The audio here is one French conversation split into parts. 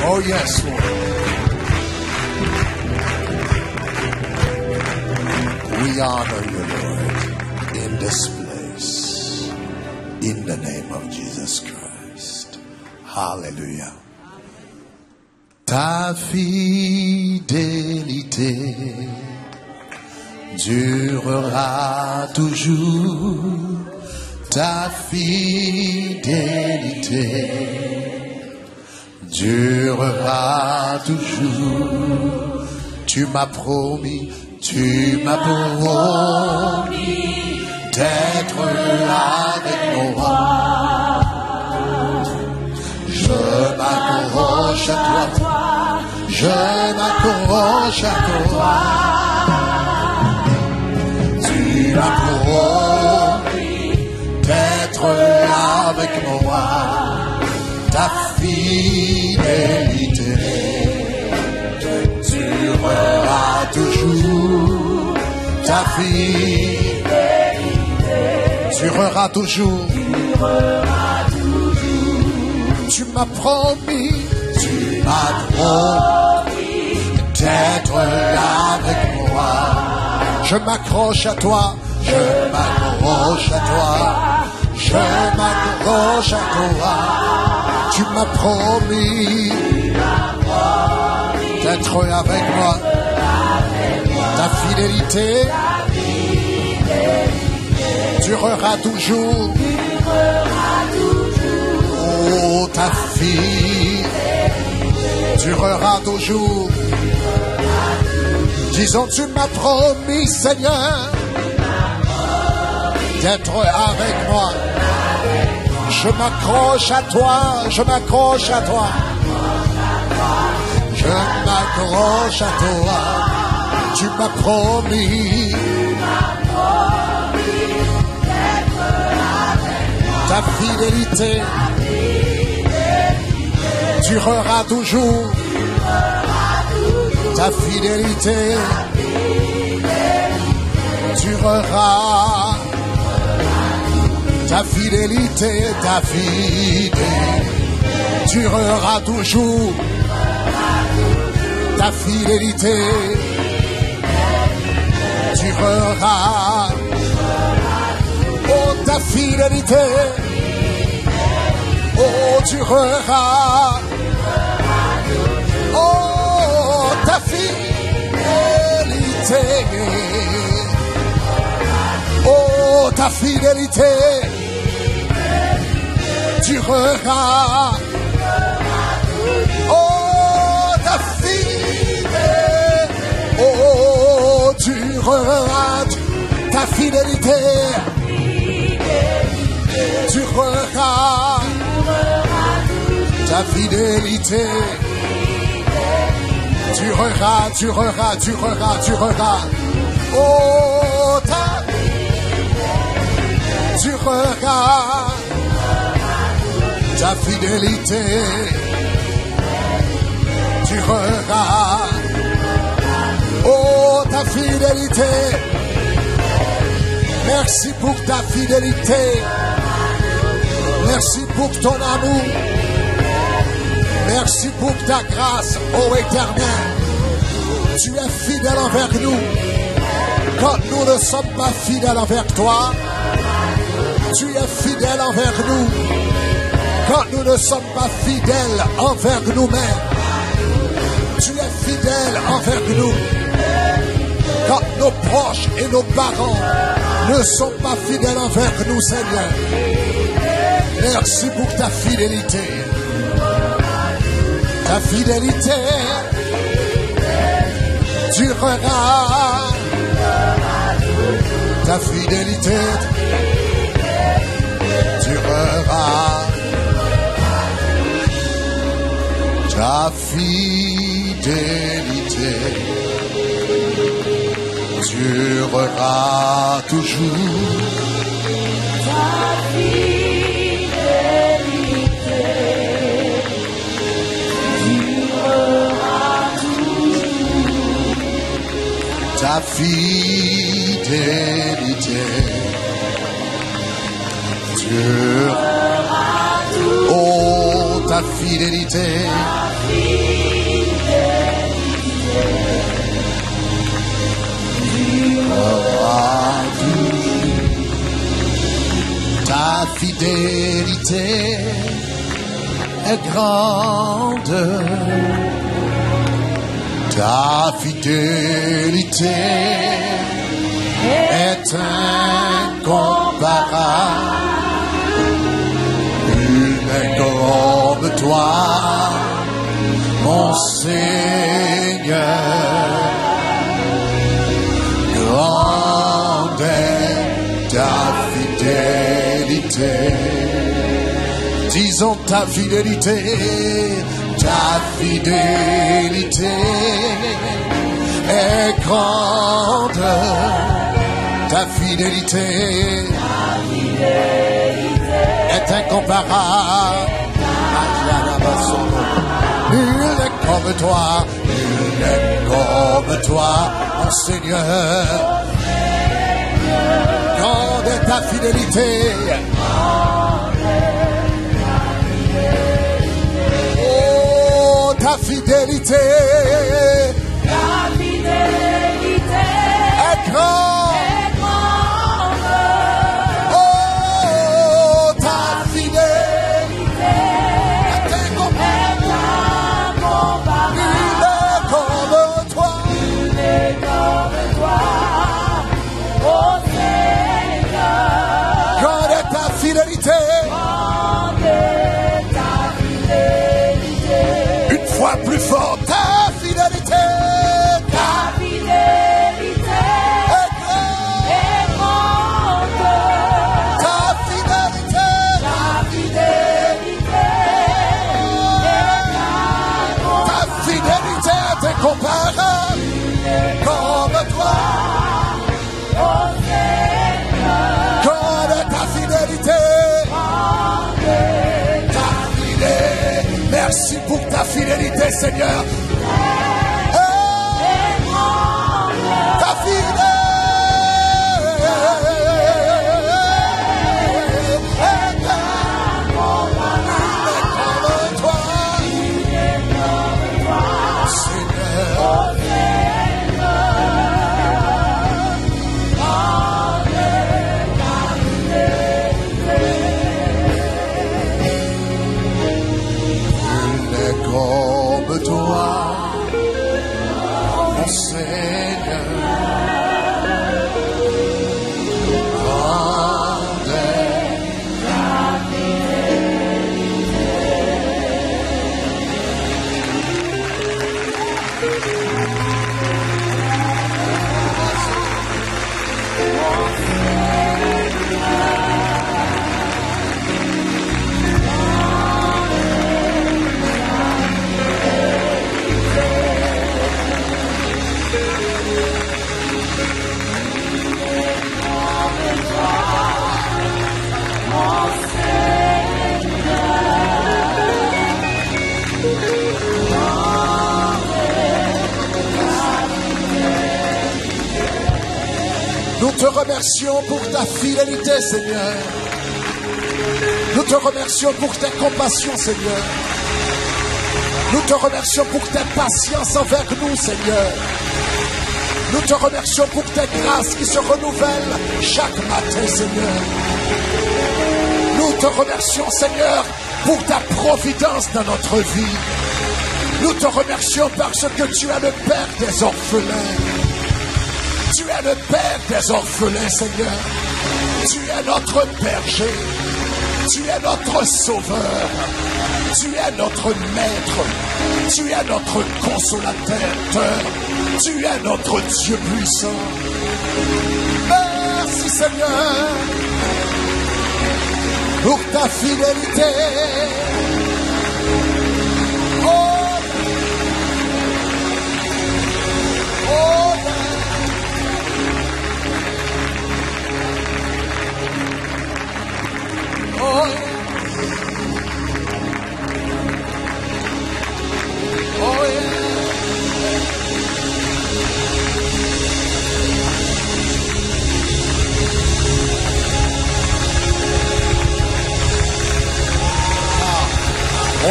Oh yes, Lord. We honor you, Lord, in this place. In the name of Jesus Christ. Hallelujah. Ta fidélité durera toujours. Ta fidélité durera toujours. Tu m'as promis d'être avec moi. Je m'accroche à toi. Je m'accroche à toi. Tu m'as promis d'être avec moi. Ta fidélité durera toujours. Ta fidélité durera toujours. Tu m'as promis d'être avec moi. Je m'accroche à toi. Je m'accroche à toi. Je m'accroche à toi. Tu m'as promis d'être avec moi. Ta fidélité durera toujours. Oh, ta fidélité durera toujours. Disons, tu m'as promis, Seigneur, d'être avec moi. Je m'accroche à toi, je m'accroche à toi. Je m'accroche à toi. Tu m'as promis ta fidélité durera toujours. Ta fidélité durera. Ta fidélité durera toujours. Ta fidélité durera. Oh, ta fidélité, oh, durera. Oh, ta fidélité, oh, ta fidélité durera. Oh, ta fidélité, oh, durera. Ta fidélité durera. Ta fidélité durera. Oh, ta durera. Ta fidélité durera. Oh, ta fidélité. Merci pour ta fidélité. Merci pour ton amour. Merci pour ta grâce, ô Éternel. Tu es fidèle envers nous. Quand nous ne sommes pas fidèles envers toi, tu es fidèle envers nous. Quand nous ne sommes pas fidèles envers nous-mêmes, tu es fidèle envers nous. Quand nos proches et nos parents ne sont pas fidèles envers nous, Seigneur, merci pour ta fidélité. Ta fidélité durera. Ta fidélité durera. Ta fidélité durera toujours. Ta fidélité durera toujours. Ta fidélité durera toujours. Oh, ta ta fidélité. Ta fidélité est grande. Ta fidélité est incomparable. Nul n'est comme toi, mon Seigneur. Grande est ta fidélité. Disons ta fidélité, ta fidélité est grande. Ta fidélité est incomparable. Nul n'est comme toi, nul n'est comme toi, mon Seigneur. Grande est ta fidélité. Oh, ta fidélité. Ta fidélité est grande. est grande. Oh, ta fidélité est incomparable. Nul n'est comme toi. Nul n'est comme toi, ô Seigneur. Grande est ta fidélité. Grande est ta fidélité. Une fois plus fort, ta fidélité. Ta fidélité est grande. est grande. Ta fidélité. Ta fidélité est grande. Ta fidélité est incomparable. Comme toi. Ô Seigneur. Grande est ta fidélité. Ta fidélité. Merci pour ta fidélité, Seigneur. Ta fidélité. Comme toi, mon Seigneur, grande est ta Nous te remercions pour ta fidélité, Seigneur. Nous te remercions pour ta compassion, Seigneur. Nous te remercions pour ta patience envers nous, Seigneur. Nous te remercions pour ta grâce qui se renouvelle chaque matin, Seigneur. Nous te remercions, Seigneur, pour ta providence dans notre vie. Nous te remercions parce que tu es le Père des orphelins. Tu es le Père des orphelins, Seigneur. Tu es notre berger. Tu es notre sauveur. Tu es notre maître. Tu es notre consolateur. Tu es notre Dieu puissant. Merci, Seigneur, pour ta fidélité. Oh, oh, oh, oh, yeah.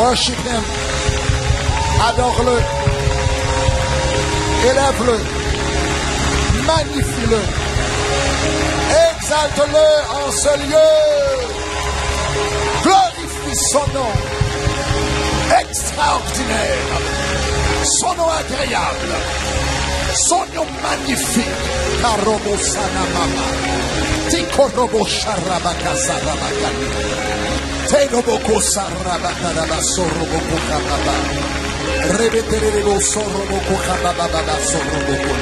Worship him. Adore-le. Élève-le. Magnifie-le. Exalte-le en ce lieu. Glorifie son nom. Extraordinaire. Son nom agréable. Son nom magnifique. Karobo sanamama. Tikorobo sharabaka sarabaka. Tenoboko sarabaka rabasorobo kababa. Rebeterebo soroboko kababa soroboko.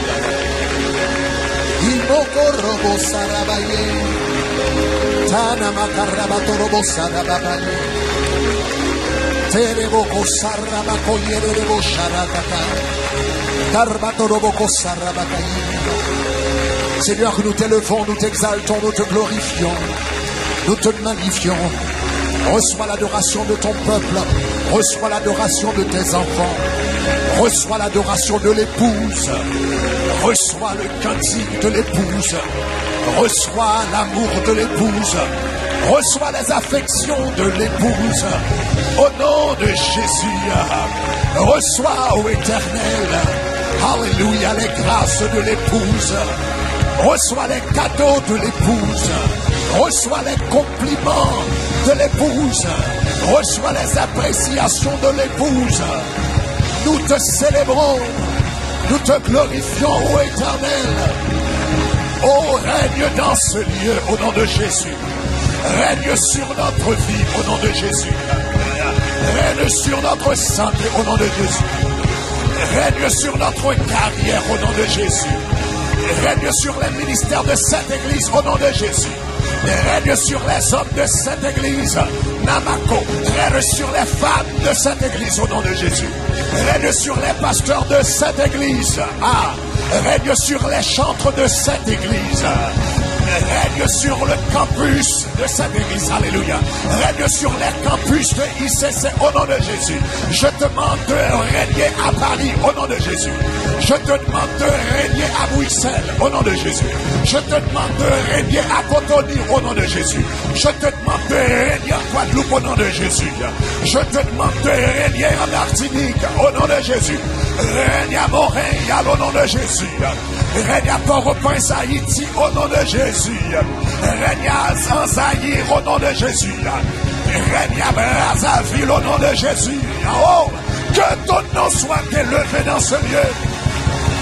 Iboko robo sarabaye. Tanamaka robo sarabaye. Tereboko sarabako yerebo sharakaka. Tarbatorobo sarabaka. Seigneur, nous t'élevons, nous t'exaltons, nous te glorifions, nous te magnifions. Reçois l'adoration de ton peuple, reçois l'adoration de tes enfants, reçois l'adoration de l'épouse, reçois le cantique de l'épouse, reçois l'amour de l'épouse, reçois les affections de l'épouse. Au nom de Jésus, reçois, ô Éternel, alléluia, les grâces de l'épouse. Reçois les cadeaux de l'épouse. Reçois les compliments de l'épouse. Reçois les appréciations de l'épouse. Nous te célébrons. Nous te glorifions, ô Éternel. Oh, règne dans ce lieu au nom de Jésus. Règne sur notre vie au nom de Jésus. Règne sur notre santé au nom de Jésus. Règne sur notre carrière au nom de Jésus. Règne sur les ministères de cette église au nom de Jésus. Règne sur les hommes de cette église. Namako. Règne sur les femmes de cette église au nom de Jésus. Règne sur les pasteurs de cette église. Règne sur les chantres de cette église. Règne sur le campus de cette église, alléluia. Règne sur les campus de ICC au nom de Jésus. Je te demande de régner à Paris au nom de Jésus. Je te demande de régner à Bruxelles au nom de Jésus. Je te demande de régner à Cotonou au nom de Jésus. Je te demande de régner à Guadeloupe au nom de Jésus. Je te demande de régner à Martinique au nom de Jésus. Règne à Montréal au nom de Jésus. Règne à Port-au-Prince, Haïti au nom de Jésus. Règne à Zaïre au nom de Jésus. Règne à Brazzaville au nom de Jésus. Oh, que ton nom soit élevé dans ce lieu.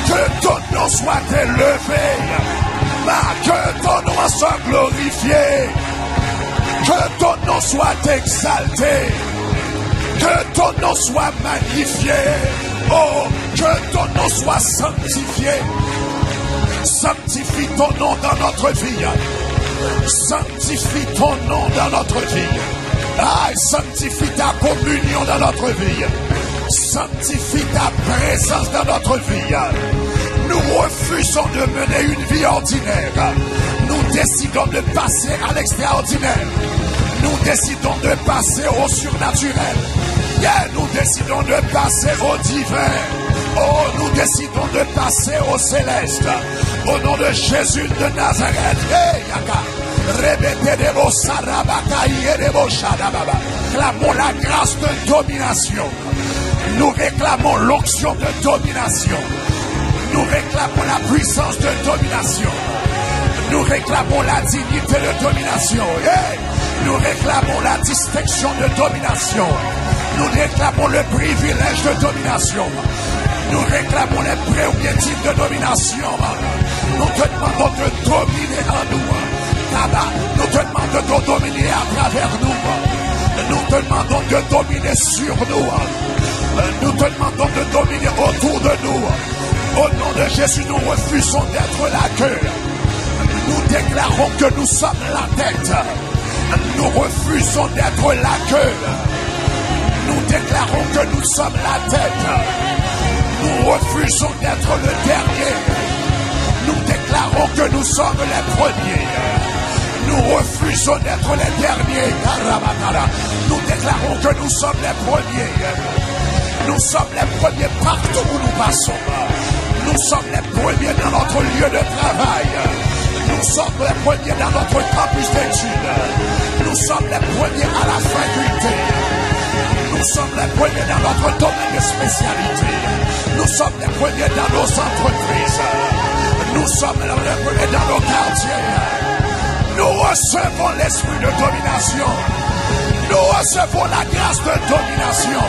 Que ton nom soit élevé. Que ton nom soit glorifié. Que ton nom soit exalté. Que ton nom soit magnifié. Oh, que ton nom soit sanctifié. Sanctifie ton nom dans notre vie. Sanctifie ton nom dans notre vie. Sanctifie ta communion dans notre vie. Sanctifie ta présence dans notre vie. Nous refusons de mener une vie ordinaire. Nous décidons de passer à l'extraordinaire. Nous décidons de passer au surnaturel. Nous décidons de passer au divin. Oh, nous décidons de passer au céleste. Au nom de Jésus de Nazareth. Clamons la grâce de domination. Nous réclamons l'onction de domination. Nous réclamons la puissance de domination. Nous réclamons la dignité de domination. Nous réclamons la distinction de domination. Nous réclamons le privilège de domination. Nous réclamons les prérogatives de domination. Nous te demandons de dominer en nous. Nous te demandons de dominer à travers nous. Nous te demandons de dominer sur nous. Nous te demandons de dominer autour de nous. Au nom de Jésus, nous refusons d'être la queue. Nous déclarons que nous sommes la tête. Nous refusons d'être la queue. Nous déclarons que nous sommes la tête. Nous refusons d'être le dernier. Nous déclarons que nous sommes les premiers. Nous refusons d'être les derniers. Nous déclarons que nous sommes les premiers. Nous sommes les premiers partout où nous passons. Nous sommes les premiers dans notre lieu de travail. Nous sommes les premiers dans notre campus d'études. Nous sommes les premiers à la faculté. Nous Nous sommes les premiers dans notre domaine de spécialité. Nous sommes les premiers dans nos entreprises. Nous sommes les premiers dans nos quartiers. Nous recevons l'esprit de domination. Nous recevons la grâce de domination.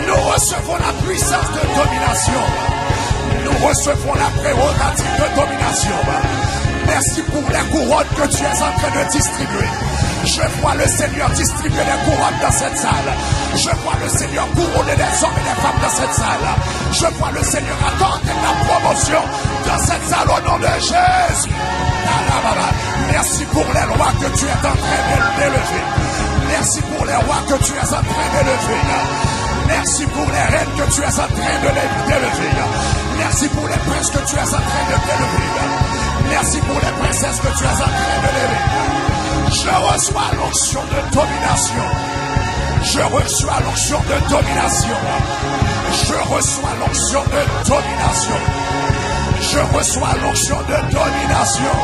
Nous recevons la puissance de domination. Nous recevons la prérogative de domination. Merci pour les couronnes que tu es en train de distribuer. Je vois le Seigneur distribuer les couronnes dans cette salle. Je vois le Seigneur couronner les hommes et les femmes dans cette salle. Je vois le Seigneur accorder la promotion dans cette salle au nom de Jésus. Merci pour les rois que tu es en train d'élever. Merci pour les rois que tu es en train d'élever. Merci pour les reines que tu es en train d'élever. Merci pour les princes que tu es en train d'élever. Merci pour les princesses que tu es en train d'élever. Je reçois l'onction de domination. Je reçois l'onction de domination. Je reçois l'onction de domination. Je reçois l'onction de domination.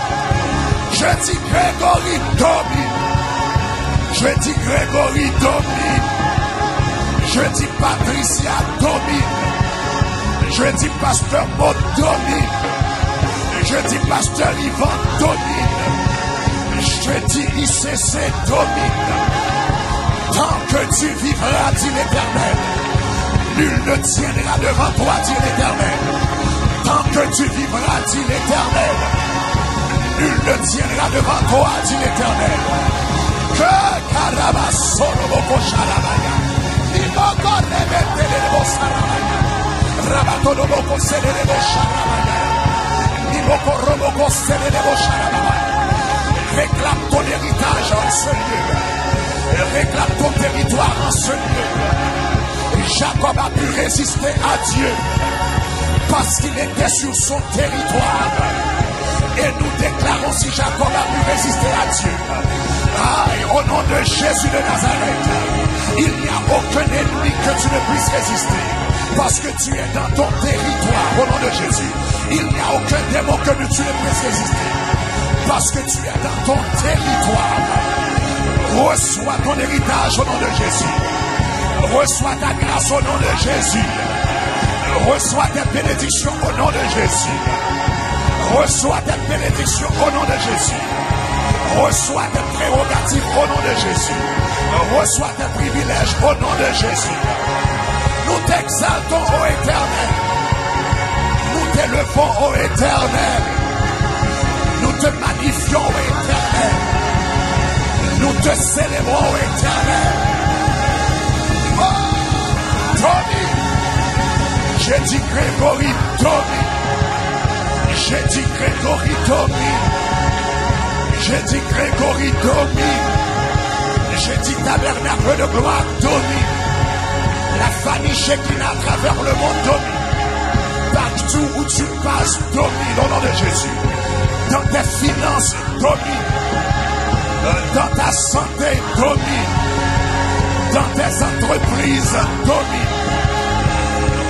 Je dis Grégory domine. Je dis Grégory domine. Je dis Patricia domine. Je dis Pasteur Maud domine. Je dis Pasteur Yvan domine. Je dis ICC domine. Tant que tu vivras, dit l'Éternel, nul ne tiendra devant toi, dit l'Éternel. Tant que tu vivras, dit l'Éternel, nul ne tiendra devant toi, dit l'Éternel. Que Karabasorobo Sharabaya, Imoko Rebetelebo Sarabaya, Rabatoloboko Selebo Sharabaya, Imoko Roboko Selebo Sharabaya. Réclame ton héritage en ce lieu. Réclame ton territoire en ce lieu. Jacob a pu résister à Dieu parce qu'il était sur son territoire. Et nous déclarons si Jacob a pu résister à Dieu. Et au nom de Jésus de Nazareth, il n'y a aucun ennemi que tu ne puisses résister. Parce que tu es dans ton territoire, au nom de Jésus. Il n'y a aucun démon que tu ne puisses résister. Parce que tu es dans ton territoire. Reçois ton héritage au nom de Jésus. Reçois ta grâce au nom de Jésus. Reçois tes bénédictions au nom de Jésus. Reçois tes bénédictions au nom de Jésus. Reçois tes prérogatives au nom de Jésus. Reçois tes privilèges au nom de Jésus. Nous t'exaltons, ô Éternel. Nous t'élevons, ô Éternel. Nous te magnifions, ô Éternel. Nous te célébrons, ô Éternel. Oh, domine. J'ai dit Grégory, domine. J'ai dit Grégory, domine. J'ai dit Grégory, domine. J'ai dit Tabernacle de gloire, domine. La famille Shekinah à travers le monde, domine. Partout où tu passes, domine au nom de Jésus. Dans tes finances, domine. Dans ta santé, domine. Dans tes entreprises, domine.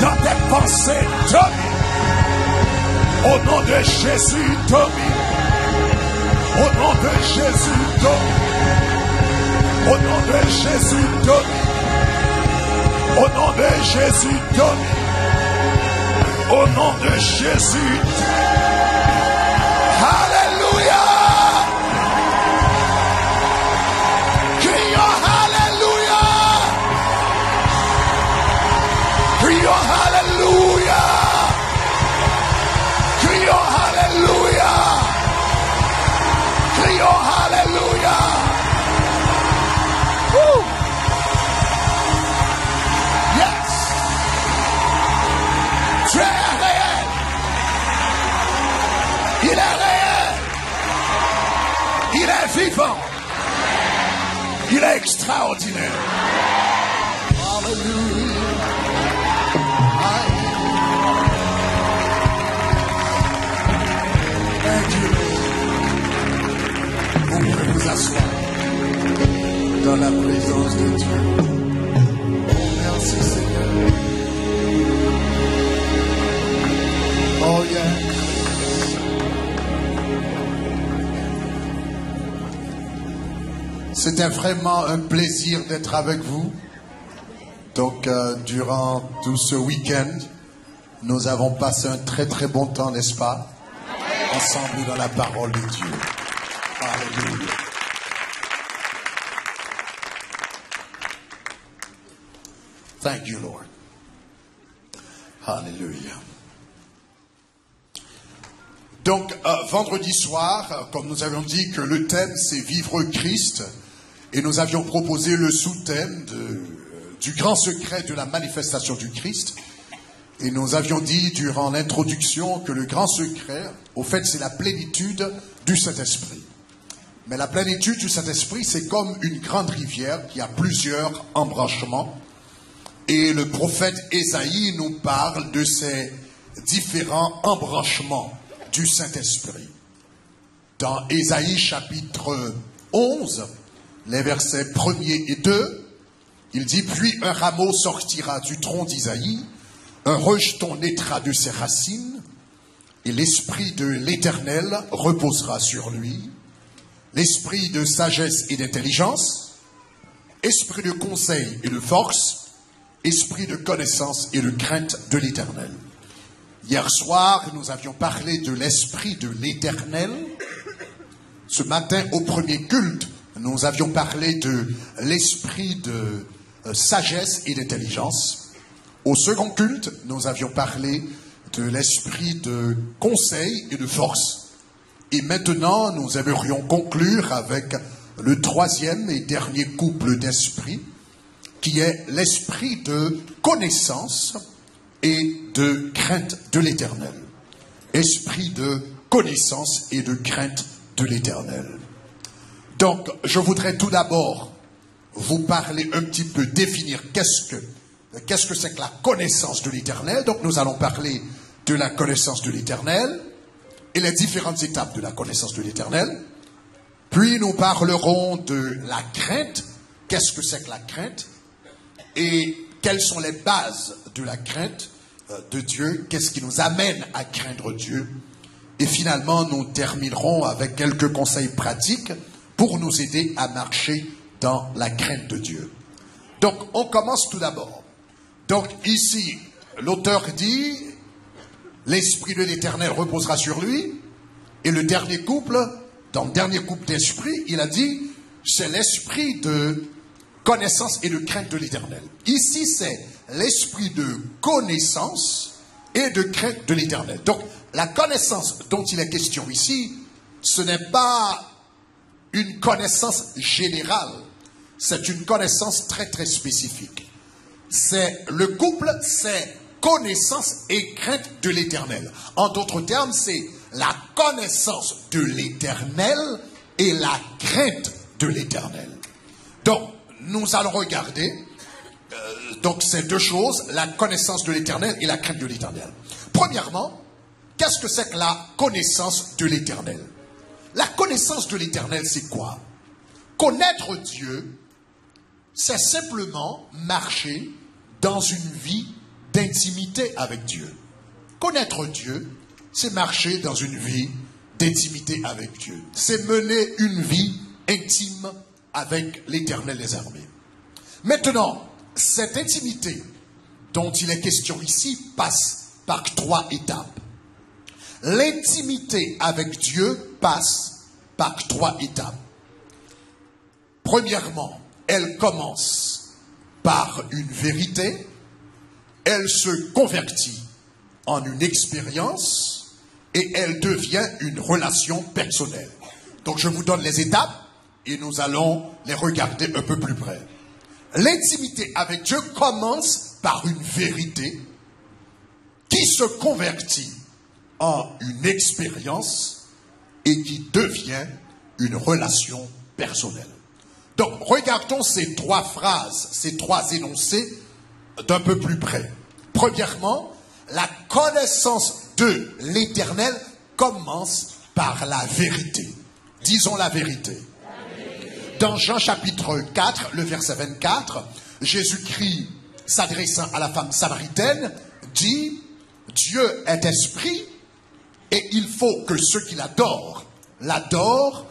Dans tes pensées, domine. Au nom de Jésus, domine. Au nom de Jésus, domine. Au nom de Jésus, domine. Au nom de Jésus, domine. Au nom de Jésus, Alléluia. Crions Alléluia. Crions Alléluia. Crions Alléluia. Crions Alléluia. Yes. Tu es réel. Il est réel. Il est vivant. Il est extraordinaire. Hallelujah. Thank you. Vous pouvez vous asseoir dans la présence de Dieu. Merci Seigneur. Oh yeah. C'était vraiment un plaisir d'être avec vous. Donc, durant tout ce week-end, nous avons passé un très très bon temps, n'est-ce pas? Ensemble dans la parole de Dieu. Alléluia. Thank you, Lord. Alléluia. Donc, vendredi soir, comme nous avions dit que le thème c'est vivre Christ, et nous avions proposé le sous-thème du grand secret de la manifestation du Christ. Et nous avions dit durant l'introduction que le grand secret, au fait, c'est la plénitude du Saint-Esprit. Mais la plénitude du Saint-Esprit, c'est comme une grande rivière qui a plusieurs embranchements. Et le prophète Ésaïe nous parle de ces différents embranchements du Saint-Esprit. Dans Ésaïe chapitre 11, les versets 1er et 2, il dit « Puis un rameau sortira du tronc d'Isaïe, un rejeton naîtra de ses racines, et l'esprit de l'Éternel reposera sur lui, l'esprit de sagesse et d'intelligence, esprit de conseil et de force, esprit de connaissance et de crainte de l'Éternel. » Hier soir, nous avions parlé de l'esprit de l'Éternel. Ce matin, au premier culte, nous avions parlé de l'esprit de sagesse et d'intelligence. Au second culte, nous avions parlé de l'esprit de conseil et de force. Et maintenant, nous aimerions conclure avec le troisième et dernier couple d'esprit, qui est l'esprit de connaissance et de crainte de l'Éternel. Esprit de connaissance et de crainte de l'Éternel. Donc, je voudrais tout d'abord vous parler un petit peu, définir qu'est-ce que c'est que la connaissance de l'Éternel. Donc, nous allons parler de la connaissance de l'Éternel et les différentes étapes de la connaissance de l'Éternel. Puis, nous parlerons de la crainte. Qu'est-ce que c'est que la crainte? Et quelles sont les bases de la crainte de Dieu? Qu'est-ce qui nous amène à craindre Dieu? Et finalement, nous terminerons avec quelques conseils pratiques pour nous aider à marcher dans la crainte de Dieu. Donc, on commence tout d'abord. Donc, ici, l'auteur dit, l'esprit de l'Éternel reposera sur lui. Et le dernier couple, dans le dernier couple d'esprit, il a dit, c'est l'esprit de connaissance et de crainte de l'Éternel. Ici, c'est l'esprit de connaissance et de crainte de l'Éternel. Donc, la connaissance dont il est question ici, ce n'est pas une connaissance générale. C'est une connaissance très, très spécifique. C'est le couple, c'est connaissance et crainte de l'Éternel. En d'autres termes, c'est la connaissance de l'Éternel et la crainte de l'Éternel. Donc, nous allons regarder donc ces deux choses, la connaissance de l'Éternel et la crainte de l'Éternel. Premièrement, qu'est-ce que c'est que la connaissance de l'Éternel? La connaissance de l'Éternel, c'est quoi? Connaître Dieu, c'est simplement marcher dans une vie d'intimité avec Dieu. Connaître Dieu, c'est marcher dans une vie d'intimité avec Dieu. C'est mener une vie intime avec l'Éternel des armées. Maintenant, cette intimité dont il est question ici passe par 3 étapes. L'intimité avec Dieu passe par 3 étapes. Premièrement, elle commence par une vérité, elle se convertit en une expérience et elle devient une relation personnelle. Donc je vous donne les étapes et nous allons les regarder un peu plus près. L'intimité avec Dieu commence par une vérité qui se convertit en une expérience et qui devient une relation personnelle. Donc, regardons ces 3 phrases, ces 3 énoncés d'un peu plus près. Premièrement, la connaissance de l'Éternel commence par la vérité. Disons la vérité. Dans Jean chapitre 4, le verset 24, Jésus-Christ, s'adressant à la femme samaritaine, dit « Dieu est esprit et il faut que ceux qui l'adorent, l'adorent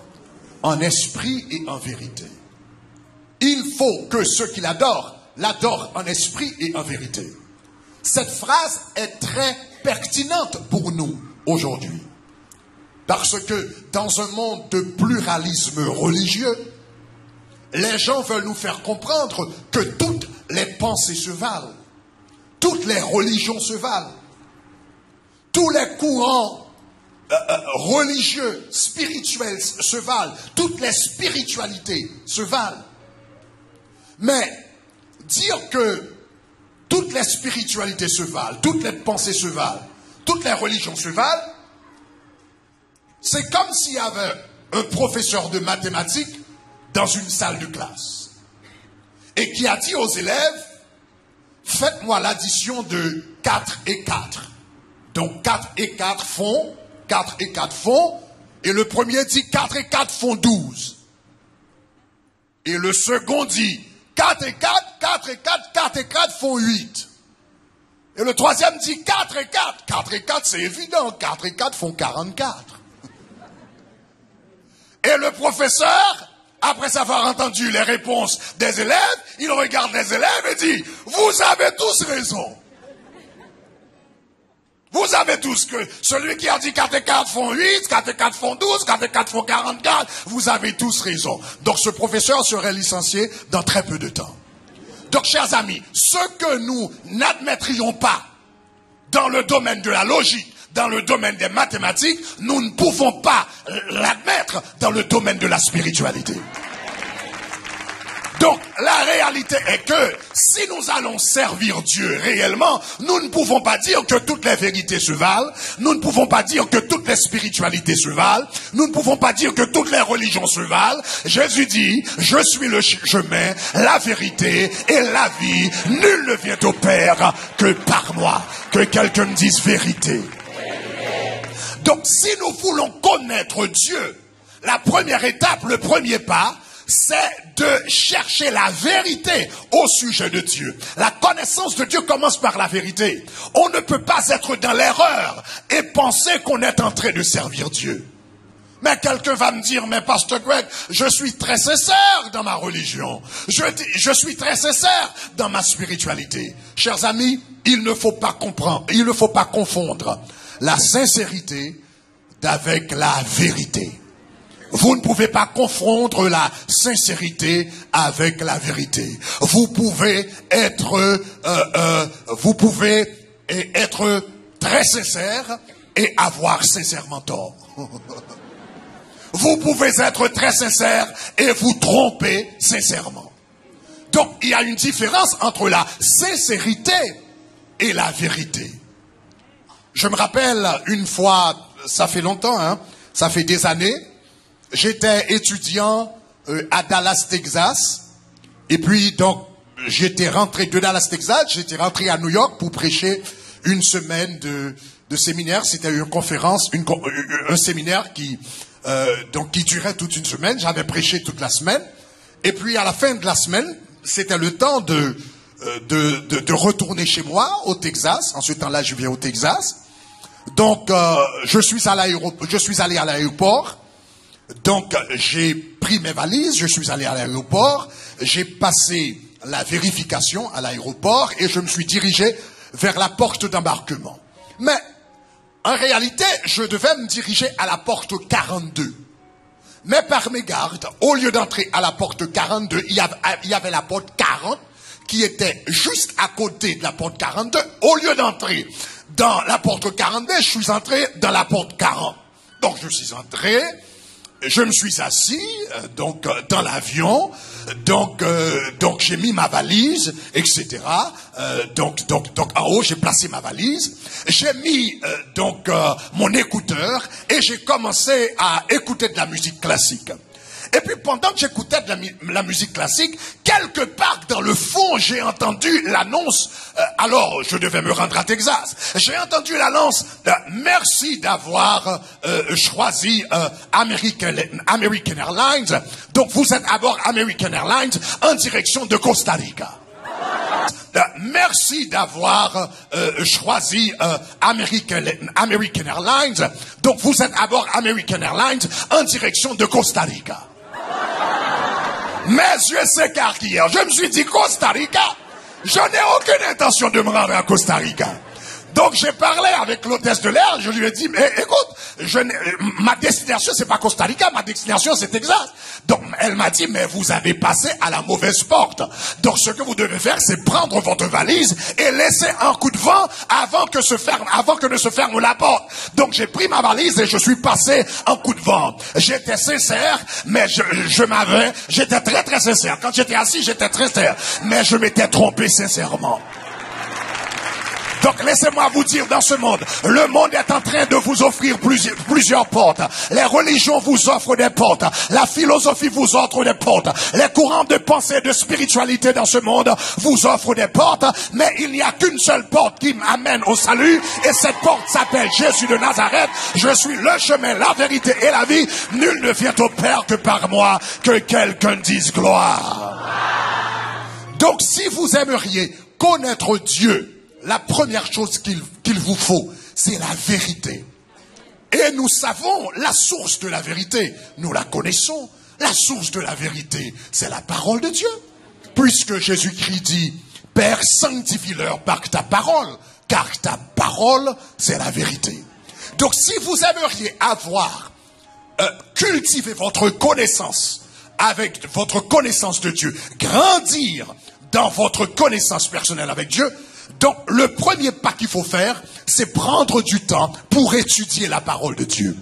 en esprit et en vérité. » Il faut que ceux qui l'adorent l'adore en esprit et en vérité. Cette phrase est très pertinente pour nous aujourd'hui. Parce que dans un monde de pluralisme religieux, les gens veulent nous faire comprendre que toutes les pensées se valent. Toutes les religions se valent. Tous les courants religieux, spirituels se valent. Toutes les spiritualités se valent. Mais dire que toutes les spiritualités se valent, toutes les pensées se valent, toutes les religions se valent, c'est comme s'il y avait un professeur de mathématiques dans une salle de classe et qui a dit aux élèves, faites-moi l'addition de 4 et 4. Donc 4 et 4 font, 4 et 4 font, et le premier dit 4 et 4 font 12. Et le second dit 4 et 4, 4 et 4, 4 et 4 font 8. Et le troisième dit 4 et 4. 4 et 4, c'est évident. 4 et 4 font 44. Et le professeur, après avoir entendu les réponses des élèves, il regarde les élèves et dit, vous avez tous raison. Vous avez tous que celui qui a dit 4 et 4 font 8, 4 et 4 font 12, 4 et 4 font 44, vous avez tous raison. Donc ce professeur serait licencié dans très peu de temps. Donc chers amis, ce que nous n'admettrions pas dans le domaine de la logique, dans le domaine des mathématiques, nous ne pouvons pas l'admettre dans le domaine de la spiritualité. Donc, la réalité est que si nous allons servir Dieu réellement, nous ne pouvons pas dire que toutes les vérités se valent, nous ne pouvons pas dire que toutes les spiritualités se valent, nous ne pouvons pas dire que toutes les religions se valent. Jésus dit, je suis le chemin, la vérité et la vie. Nul ne vient au Père que par moi. Que quelqu'un me dise vérité. Donc, si nous voulons connaître Dieu, la première étape, le premier pas, c'est de chercher la vérité au sujet de Dieu. La connaissance de Dieu commence par la vérité. On ne peut pas être dans l'erreur et penser qu'on est en train de servir Dieu. Mais quelqu'un va me dire, mais Pasteur Greg, je suis très sincère dans ma religion. Je suis très sincère dans ma spiritualité. Chers amis, il ne faut pas confondre la sincérité avec la vérité. Vous ne pouvez pas confondre la sincérité avec la vérité. Vous pouvez être très sincère et avoir sincèrement tort. Vous pouvez être très sincère et vous tromper sincèrement. Donc, il y a une différence entre la sincérité et la vérité. Je me rappelle une fois, ça fait longtemps, hein, ça fait des années, j'étais étudiant à Dallas, Texas. Et puis, donc, j'étais rentré de Dallas, Texas. J'étais rentré à New York pour prêcher une semaine de séminaire. C'était une conférence, un séminaire qui durait toute une semaine. J'avais prêché toute la semaine. Et puis, à la fin de la semaine, c'était le temps de retourner chez moi, au Texas. En ce temps-là, je viens au Texas. Donc, je suis allé à l'aéroport. Donc, j'ai pris mes valises, je suis allé à l'aéroport, j'ai passé la vérification à l'aéroport et je me suis dirigé vers la porte d'embarquement. Mais, en réalité, je devais me diriger à la porte 42. Mais par mégarde, au lieu d'entrer à la porte 42, il y avait la porte 40 qui était juste à côté de la porte 42. Au lieu d'entrer dans la porte 42, je suis entré dans la porte 40. Donc, je suis entré... Je me suis assis, dans l'avion, donc j'ai mis ma valise, etc. Donc en haut j'ai placé ma valise, j'ai mis mon écouteur et j'ai commencé à écouter de la musique classique. Et puis pendant que j'écoutais de la musique classique, quelque part dans le fond, j'ai entendu l'annonce, alors je devais me rendre à Texas, j'ai entendu l'annonce, merci d'avoir choisi American Airlines, donc vous êtes à bord American Airlines en direction de Costa Rica. Merci d'avoir choisi American Airlines, donc vous êtes à bord American Airlines en direction de Costa Rica. Mes yeux s'écarquillèrent. Je me suis dit, Costa Rica, Je n'ai aucune intention de me rendre à Costa Rica. Donc j'ai parlé avec l'hôtesse de l'air, je lui ai dit, mais écoute, ma destination c'est pas Costa Rica, ma destination c'est Texas. Donc elle m'a dit, mais vous avez passé à la mauvaise porte. Donc ce que vous devez faire, c'est prendre votre valise et laisser un coup de vent avant que ne se ferme la porte. Donc j'ai pris ma valise et je suis passé un coup de vent. J'étais sincère, mais j'étais très très sincère. Quand j'étais assis, j'étais très sincère, mais je m'étais trompé sincèrement. Donc laissez-moi vous dire, dans ce monde, le monde est en train de vous offrir plusieurs portes. Les religions vous offrent des portes. La philosophie vous offre des portes. Les courants de pensée et de spiritualité dans ce monde vous offrent des portes. Mais il n'y a qu'une seule porte qui m'amène au salut. Et cette porte s'appelle Jésus de Nazareth. Je suis le chemin, la vérité et la vie. Nul ne vient au Père que par moi. Que quelqu'un dise gloire. Donc si vous aimeriez connaître Dieu, la première chose qu'il vous faut, c'est la vérité. Et nous savons la source de la vérité. Nous la connaissons. La source de la vérité, c'est la parole de Dieu. Puisque Jésus-Christ dit, Père, sanctifie-leur par ta parole, car ta parole, c'est la vérité. Donc si vous aimeriez cultiver votre connaissance avec votre connaissance de Dieu, grandir dans votre connaissance personnelle avec Dieu, donc, le premier pas qu'il faut faire, c'est prendre du temps pour étudier la parole de Dieu.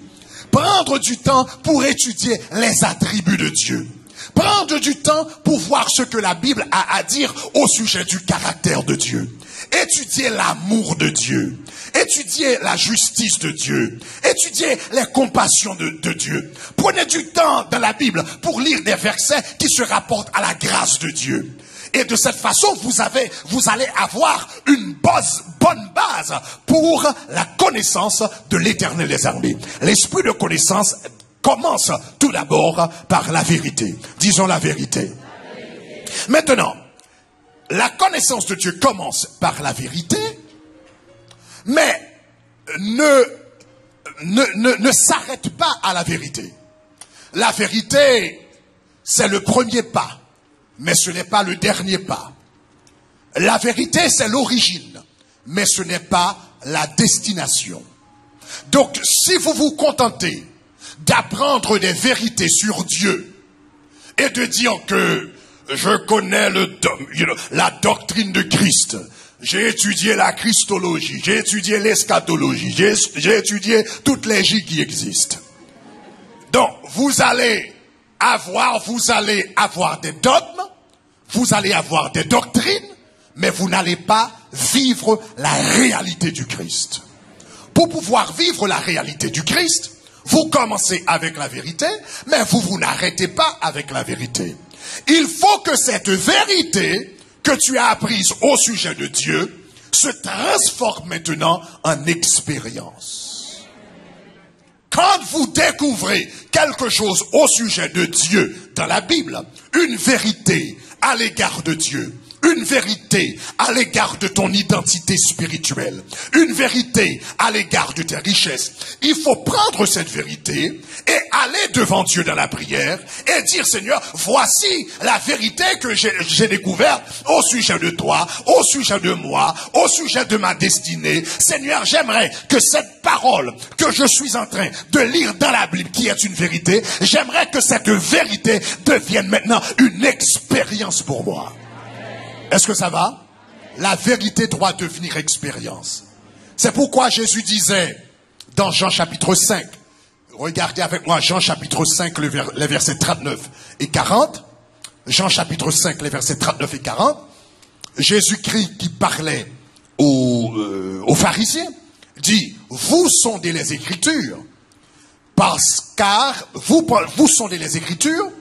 Prendre du temps pour étudier les attributs de Dieu. Prendre du temps pour voir ce que la Bible a à dire au sujet du caractère de Dieu. Étudier l'amour de Dieu. Étudier la justice de Dieu. Étudier les compassions de Dieu. Prenez du temps dans la Bible pour lire des versets qui se rapportent à la grâce de Dieu. Et de cette façon, vous allez avoir une bonne base pour la connaissance de l'Éternel des armées. L'esprit de connaissance commence tout d'abord par la vérité. Disons la vérité. Maintenant, la connaissance de Dieu commence par la vérité, mais ne s'arrête pas à la vérité. La vérité, c'est le premier pas. Mais ce n'est pas le dernier pas. La vérité, c'est l'origine, mais ce n'est pas la destination. Donc, si vous vous contentez d'apprendre des vérités sur Dieu et de dire que je connais la doctrine de Christ, j'ai étudié la christologie, j'ai étudié l'eschatologie, j'ai étudié toutes les J qui existent. Donc, vous allez avoir des dogmes, vous allez avoir des doctrines, mais vous n'allez pas vivre la réalité du Christ. Pour pouvoir vivre la réalité du Christ, vous commencez avec la vérité, mais vous n'arrêtez pas avec la vérité. Il faut que cette vérité que tu as apprise au sujet de Dieu se transforme maintenant en expérience. Quand vous découvrez quelque chose au sujet de Dieu dans la Bible, une vérité à l'égard de Dieu, une vérité à l'égard de ton identité spirituelle, une vérité à l'égard de tes richesses, il faut prendre cette vérité et aller devant Dieu dans la prière et dire, Seigneur, voici la vérité que j'ai découverte au sujet de toi, au sujet de moi, au sujet de ma destinée. Seigneur, j'aimerais que cette parole que je suis en train de lire dans la Bible, qui est une vérité, j'aimerais que cette vérité devienne maintenant une expérience pour moi. Est-ce que ça va? La vérité doit devenir expérience. C'est pourquoi Jésus disait dans Jean chapitre 5, regardez avec moi Jean chapitre 5, les versets 39 et 40. Jean chapitre 5, les versets 39 et 40. Jésus-Christ qui parlait aux pharisiens dit, vous sondez les Écritures, car vous sondez les Écritures,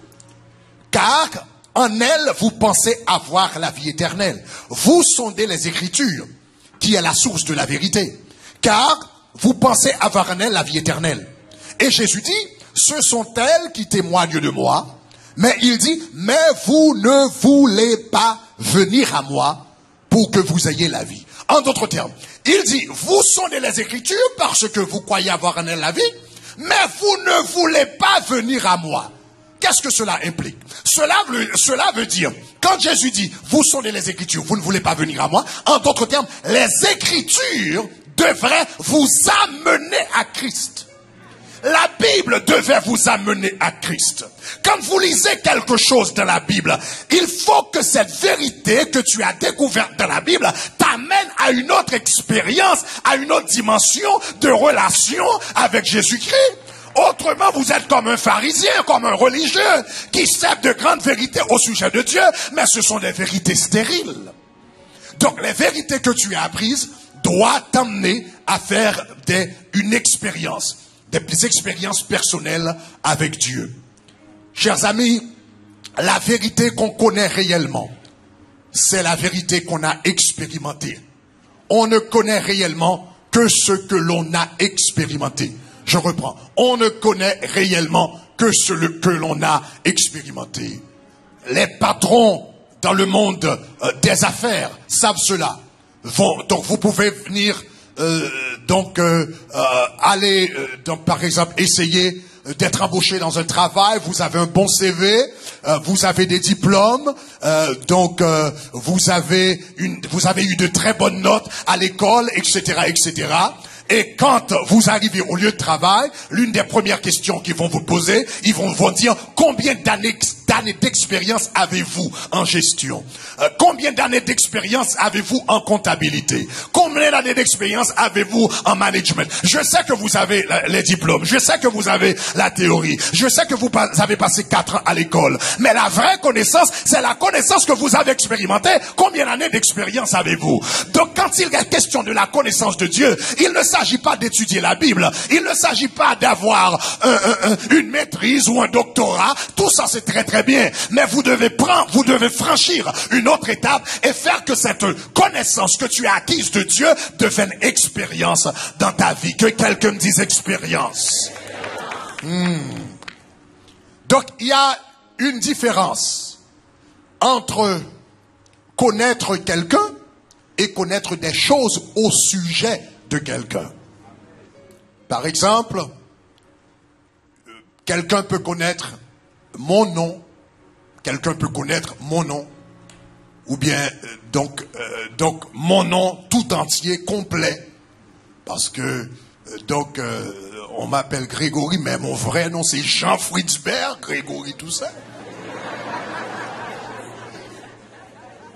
car en elles, vous pensez avoir la vie éternelle. Vous sondez les Écritures, qui est la source de la vérité. Car vous pensez avoir en elles la vie éternelle. Et Jésus dit, ce sont elles qui témoignent de moi. Mais il dit, mais vous ne voulez pas venir à moi pour que vous ayez la vie. En d'autres termes, il dit, vous sondez les Écritures parce que vous croyez avoir en elles la vie, mais vous ne voulez pas venir à moi. qu'est-ce que cela implique? Cela veut dire, quand Jésus dit, vous sondez les Écritures, vous ne voulez pas venir à moi, en d'autres termes, les Écritures devraient vous amener à Christ. La Bible devait vous amener à Christ. Quand vous lisez quelque chose dans la Bible, il faut que cette vérité que tu as découverte dans la Bible t'amène à une autre expérience, à une autre dimension de relation avec Jésus-Christ. Autrement, vous êtes comme un pharisien, comme un religieux, qui sait de grandes vérités au sujet de Dieu, mais ce sont des vérités stériles. Donc, les vérités que tu as apprises doivent t'amener à faire une expérience, des expériences personnelles avec Dieu. Chers amis, la vérité qu'on connaît réellement, c'est la vérité qu'on a expérimentée. On ne connaît réellement que ce que l'on a expérimenté. Je reprends. On ne connaît réellement que ce que l'on a expérimenté. Les patrons dans le monde des affaires savent cela. Donc vous pouvez venir aller par exemple essayer d'être embauché dans un travail, vous avez un bon CV, vous avez des diplômes, vous avez eu de très bonnes notes à l'école, etc., etc. Et quand vous arrivez au lieu de travail, l'une des premières questions qu'ils vont vous poser, ils vont vous dire combien d'années d'expérience avez-vous en gestion? Combien d'années d'expérience avez-vous en comptabilité? Combien d'années d'expérience avez-vous en management? Je sais que vous avez les diplômes, je sais que vous avez la théorie, je sais que vous avez passé 4 ans à l'école, mais la vraie connaissance, c'est la connaissance que vous avez expérimentée. Combien d'années d'expérience avez-vous? Donc quand il est question de la connaissance de Dieu, il ne s'agit pas d'étudier la Bible, il ne s'agit pas d'avoir une maîtrise ou un doctorat, tout ça c'est très très bien, mais vous devez franchir une autre étape et faire que cette connaissance que tu as acquise de Dieu devienne expérience dans ta vie. Que quelqu'un me dise expérience. Donc il y a une différence entre connaître quelqu'un et connaître des choses au sujet de quelqu'un. Par exemple, quelqu'un peut connaître mon nom, quelqu'un peut connaître mon nom, ou bien donc mon nom tout entier, complet, parce que on m'appelle Grégory, mais mon vrai nom c'est Jean Fritzberg, Grégory tout ça.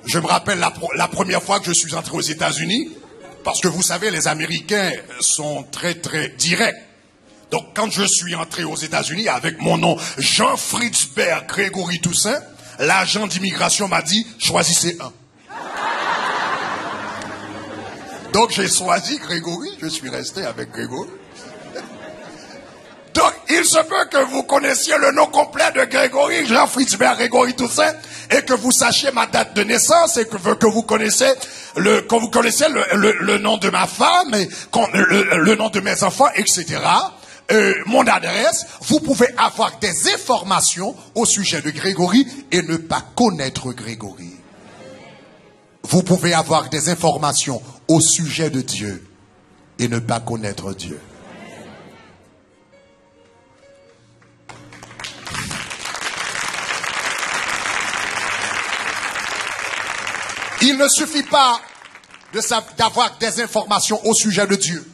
Je me rappelle la première fois que je suis entré aux États-Unis, parce que vous savez, les Américains sont très très directs. Donc quand je suis entré aux États-Unis avec mon nom Jean Fritzberg Grégory Toussaint, l'agent d'immigration m'a dit choisissez un. Donc j'ai choisi Grégory, je suis resté avec Grégory. Donc il se peut que vous connaissiez le nom complet de Grégory, Jean Fritzberg Grégory Toussaint, et que vous sachiez ma date de naissance, et que vous connaissiez le nom de ma femme, et le nom de mes enfants, etc. Mon adresse. Vous pouvez avoir des informations au sujet de Grégory et ne pas connaître Grégory. Vous pouvez avoir des informations au sujet de Dieu et ne pas connaître Dieu. Il ne suffit pas d'avoir des informations au sujet de Dieu,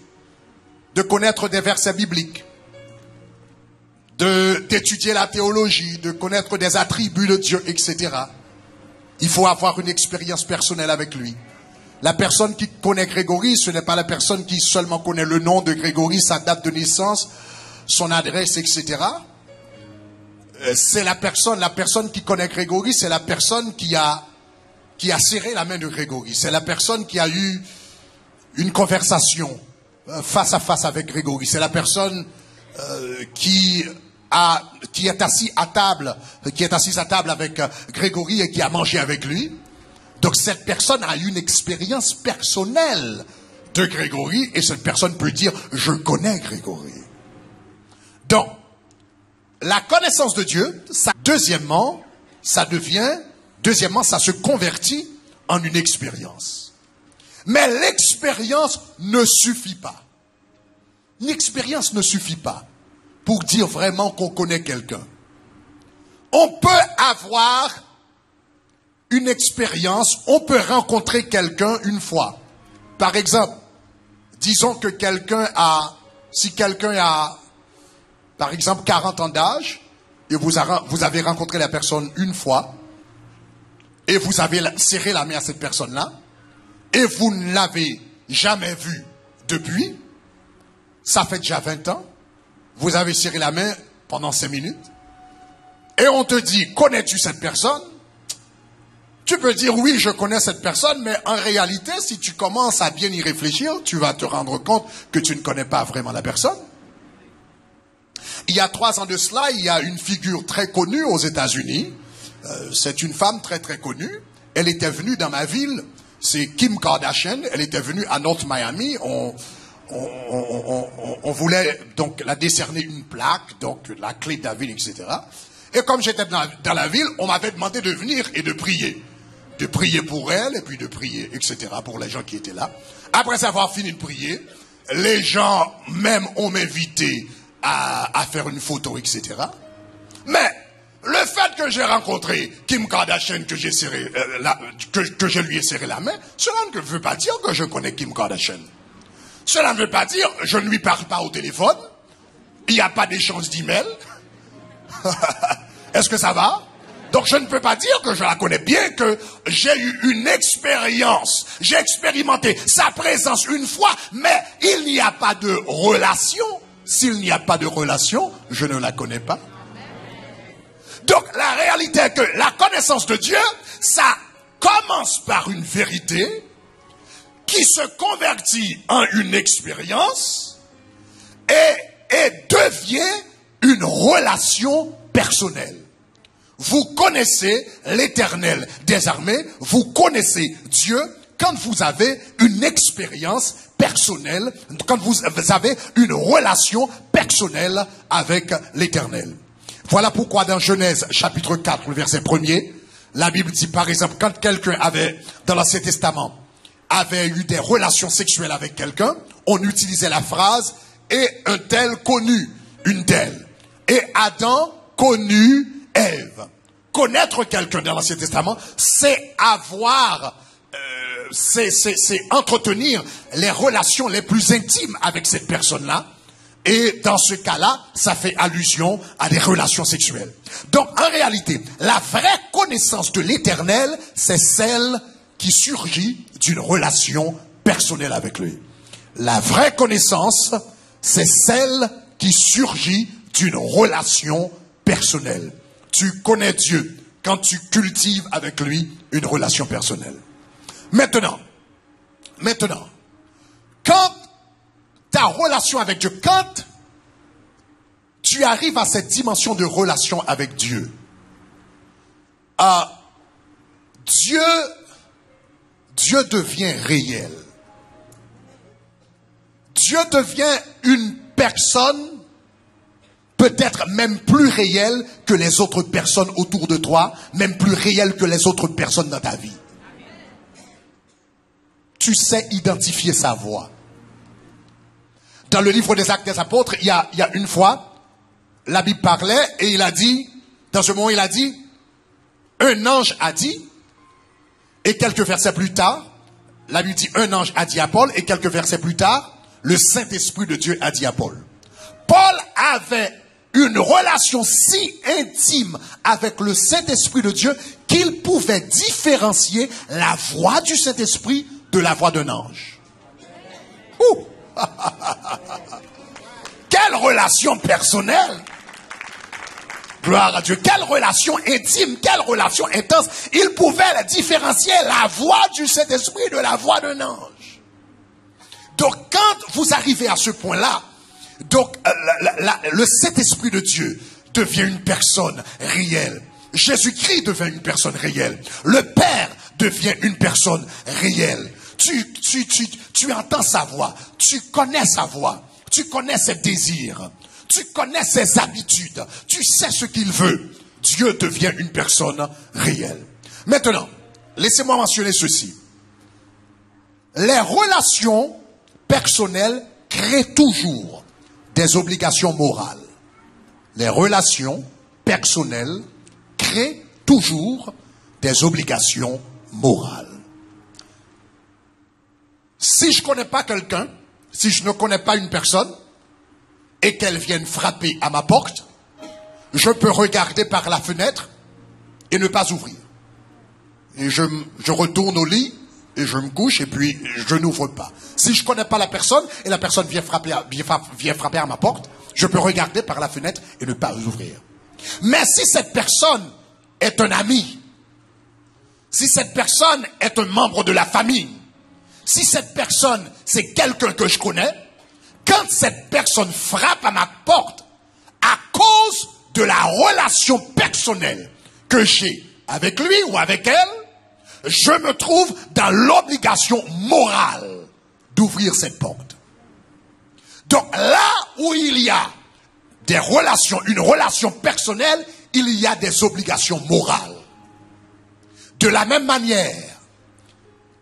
de connaître des versets bibliques, d'étudier la théologie, de connaître des attributs de Dieu, etc. Il faut avoir une expérience personnelle avec lui. La personne qui connaît Grégory, ce n'est pas la personne qui seulement connaît le nom de Grégory, sa date de naissance, son adresse, etc. C'est la personne qui connaît Grégory, c'est la personne qui a serré la main de Grégory. C'est la personne qui a eu une conversation face à face avec Grégory. C'est la personne qui est assise à table avec Grégory et qui a mangé avec lui. Donc cette personne a eu une expérience personnelle de Grégory et cette personne peut dire je connais Grégory. Donc la connaissance de Dieu, deuxièmement, ça se convertit en une expérience. Mais l'expérience ne suffit pas. L'expérience ne suffit pas pour dire vraiment qu'on connaît quelqu'un. On peut avoir une expérience, on peut rencontrer quelqu'un une fois. Par exemple, disons que si quelqu'un a, par exemple, 40 ans d'âge, et vous avez rencontré la personne une fois, et vous avez serré la main à cette personne-là, et vous ne l'avez jamais vue depuis, ça fait déjà 20 ans, vous avez serré la main pendant 5 minutes, et on te dit, connais-tu cette personne? Tu peux dire, oui, je connais cette personne, mais en réalité, si tu commences à bien y réfléchir, tu vas te rendre compte que tu ne connais pas vraiment la personne. Il y a 3 ans de cela, il y a une figure très connue aux États-Unis. C'est une femme très très connue. Elle était venue dans ma ville, c'est Kim Kardashian. Elle était venue à North Miami. On voulait donc la décerner une plaque, donc la clé de la ville, etc. Et comme j'étais dans la ville, on m'avait demandé de venir et de prier. De prier pour elle, et puis de prier, etc. pour les gens qui étaient là. Après avoir fini de prier, les gens même ont m'invité à faire une photo, etc. Mais le fait que j'ai rencontré Kim Kardashian, que j'ai serré, que je lui ai serré la main, cela ne veut pas dire que je connais Kim Kardashian. Cela ne veut pas dire que je ne lui parle pas au téléphone. Il n'y a pas d'échange d'email. Est-ce que ça va? Donc je ne peux pas dire que je la connais bien, que j'ai eu une expérience. J'ai expérimenté sa présence une fois, mais il n'y a pas de relation. S'il n'y a pas de relation, je ne la connais pas. Donc la réalité est que la connaissance de Dieu, ça commence par une vérité qui se convertit en une expérience et devient une relation personnelle. Vous connaissez l'Éternel des armées, vous connaissez Dieu quand vous avez une expérience personnelle, quand vous avez une relation personnelle avec l'Éternel. Voilà pourquoi dans Genèse chapitre 4, le verset 1er, la Bible dit par exemple, quand quelqu'un avait, dans l'Ancien Testament, avait eu des relations sexuelles avec quelqu'un, on utilisait la phrase « et un tel connut une telle ». Et Adam connut Ève. Connaître quelqu'un dans l'Ancien Testament, c'est c'est entretenir les relations les plus intimes avec cette personne-là. Et dans ce cas-là, ça fait allusion à des relations sexuelles. Donc, en réalité, la vraie connaissance de l'Éternel, c'est celle qui surgit d'une relation personnelle avec lui. La vraie connaissance, c'est celle qui surgit d'une relation personnelle. Tu connais Dieu quand tu cultives avec lui une relation personnelle. Maintenant, quand ta relation avec Dieu, quand tu arrives à cette dimension de relation avec Dieu, Dieu devient réel. Dieu devient une personne peut-être même plus réelle que les autres personnes autour de toi, même plus réelle que les autres personnes dans ta vie. Tu sais identifier sa voix. Dans le livre des Actes des Apôtres, il y a une fois, la Bible parlait et il a dit, dans ce moment il a dit, un ange a dit, et quelques versets plus tard, la Bible dit, un ange a dit à Paul, et quelques versets plus tard, le Saint-Esprit de Dieu a dit à Paul. Paul avait une relation si intime avec le Saint-Esprit de Dieu qu'il pouvait différencier la voix du Saint-Esprit de la voix d'un ange. Ouh. Quelle relation personnelle! Gloire à Dieu. Quelle relation intime, quelle relation intense. Il pouvait différencier la voix du Saint-Esprit de la voix d'un ange. Donc quand vous arrivez à ce point-là, donc le Saint-Esprit de Dieu devient une personne réelle. Jésus-Christ devient une personne réelle. Le Père devient une personne réelle. Tu entends sa voix, tu connais sa voix, tu connais ses désirs, tu connais ses habitudes, tu sais ce qu'il veut. Dieu devient une personne réelle. Maintenant, laissez-moi mentionner ceci. Les relations personnelles créent toujours des obligations morales. Les relations personnelles crée toujours des obligations morales. Si je ne connais pas quelqu'un, si je ne connais pas une personne, et qu'elle vienne frapper à ma porte, je peux regarder par la fenêtre et ne pas ouvrir. Et je retourne au lit et je me couche et puis je n'ouvre pas. Si je ne connais pas la personne et la personne vient frapper à ma porte, je peux regarder par la fenêtre et ne pas ouvrir. Mais si cette personne est un ami, si cette personne est un membre de la famille, si cette personne c'est quelqu'un que je connais, quand cette personne frappe à ma porte, à cause de la relation personnelle que j'ai avec lui ou avec elle, je me trouve dans l'obligation morale d'ouvrir cette porte. Donc là où il y a des relations, une relation personnelle, il y a des obligations morales. De la même manière,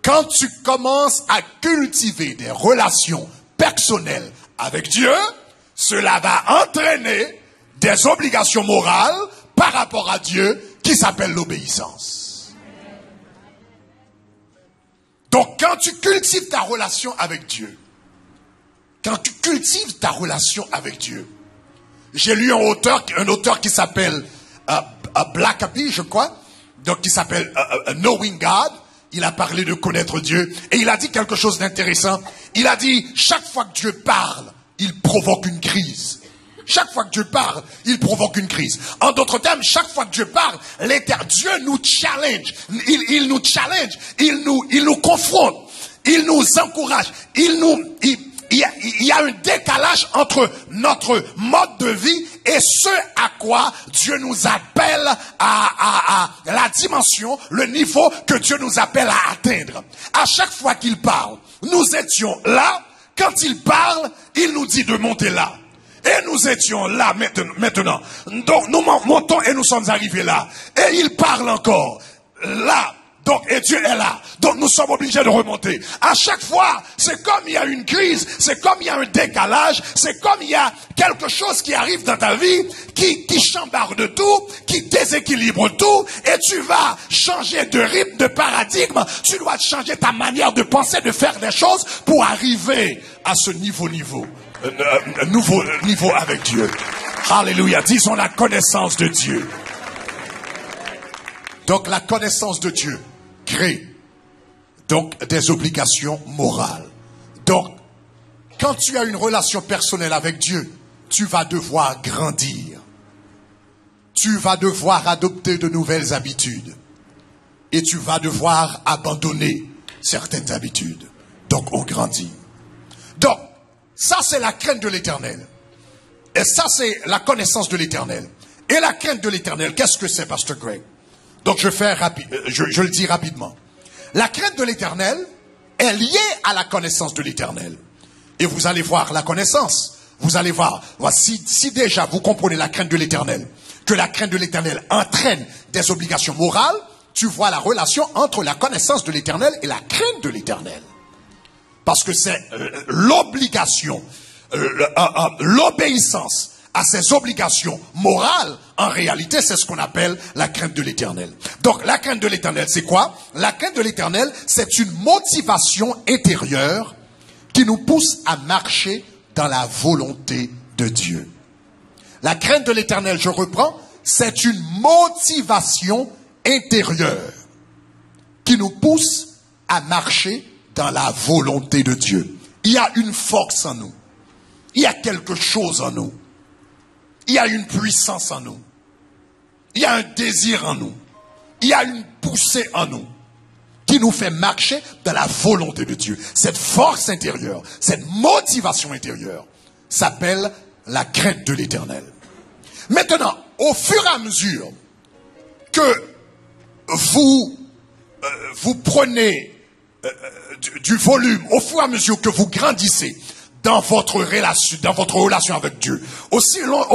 quand tu commences à cultiver des relations personnelles avec Dieu, cela va entraîner des obligations morales par rapport à Dieu qui s'appelle l'obéissance. Donc quand tu cultives ta relation avec Dieu, j'ai lu un auteur qui s'appelle Blackaby, je crois, donc qui s'appelle Knowing God. Il a parlé de connaître Dieu et il a dit quelque chose d'intéressant. Il a dit, chaque fois que Dieu parle, il provoque une crise. Chaque fois que Dieu parle, il provoque une crise. En d'autres termes, chaque fois que Dieu parle, Dieu nous challenge. Il nous challenge, il nous confronte, il nous encourage, il y a un décalage entre notre mode de vie et ce à quoi Dieu nous appelle à la dimension, le niveau que Dieu nous appelle à atteindre. À chaque fois qu'il parle, nous étions là. Quand il parle, il nous dit de monter là. Et nous étions là maintenant. Donc nous montons et nous sommes arrivés là. Et il parle encore là. Donc, et Dieu est là. Donc, nous sommes obligés de remonter. À chaque fois, c'est comme il y a une crise, c'est comme il y a un décalage, c'est comme il y a quelque chose qui arrive dans ta vie, qui chambarde tout, qui déséquilibre tout, et tu vas changer de rythme, de paradigme, tu dois changer ta manière de penser, de faire des choses pour arriver à ce nouveau niveau avec Dieu. Alléluia. Disons la connaissance de Dieu. Donc, la connaissance de Dieu crée donc des obligations morales. Donc, quand tu as une relation personnelle avec Dieu, tu vas devoir grandir. Tu vas devoir adopter de nouvelles habitudes. Et tu vas devoir abandonner certaines habitudes. Donc, on grandit. Donc, ça c'est la crainte de l'Éternel. Et ça c'est la connaissance de l'Éternel. Et la crainte de l'Éternel, qu'est-ce que c'est, Pasteur Greg? Donc je le dis rapidement. La crainte de l'Éternel est liée à la connaissance de l'Éternel. Et vous allez voir la connaissance. Vous allez voir, si déjà vous comprenez la crainte de l'Éternel, que la crainte de l'Éternel entraîne des obligations morales, tu vois la relation entre la connaissance de l'Éternel et la crainte de l'Éternel. Parce que c'est l'obligation, l'obéissance à ces obligations morales, en réalité, c'est ce qu'on appelle la crainte de l'Éternel. Donc, la crainte de l'Éternel, c'est quoi? La crainte de l'Éternel, c'est une motivation intérieure qui nous pousse à marcher dans la volonté de Dieu. La crainte de l'Éternel, je reprends, c'est une motivation intérieure qui nous pousse à marcher dans la volonté de Dieu. Il y a une force en nous. Il y a quelque chose en nous. Il y a une puissance en nous. Il y a un désir en nous. Il y a une poussée en nous qui nous fait marcher dans la volonté de Dieu. Cette force intérieure, cette motivation intérieure s'appelle la crainte de l'Éternel. Maintenant, au fur et à mesure que vous prenez du volume, au fur et à mesure que vous grandissez dans votre relation avec Dieu, au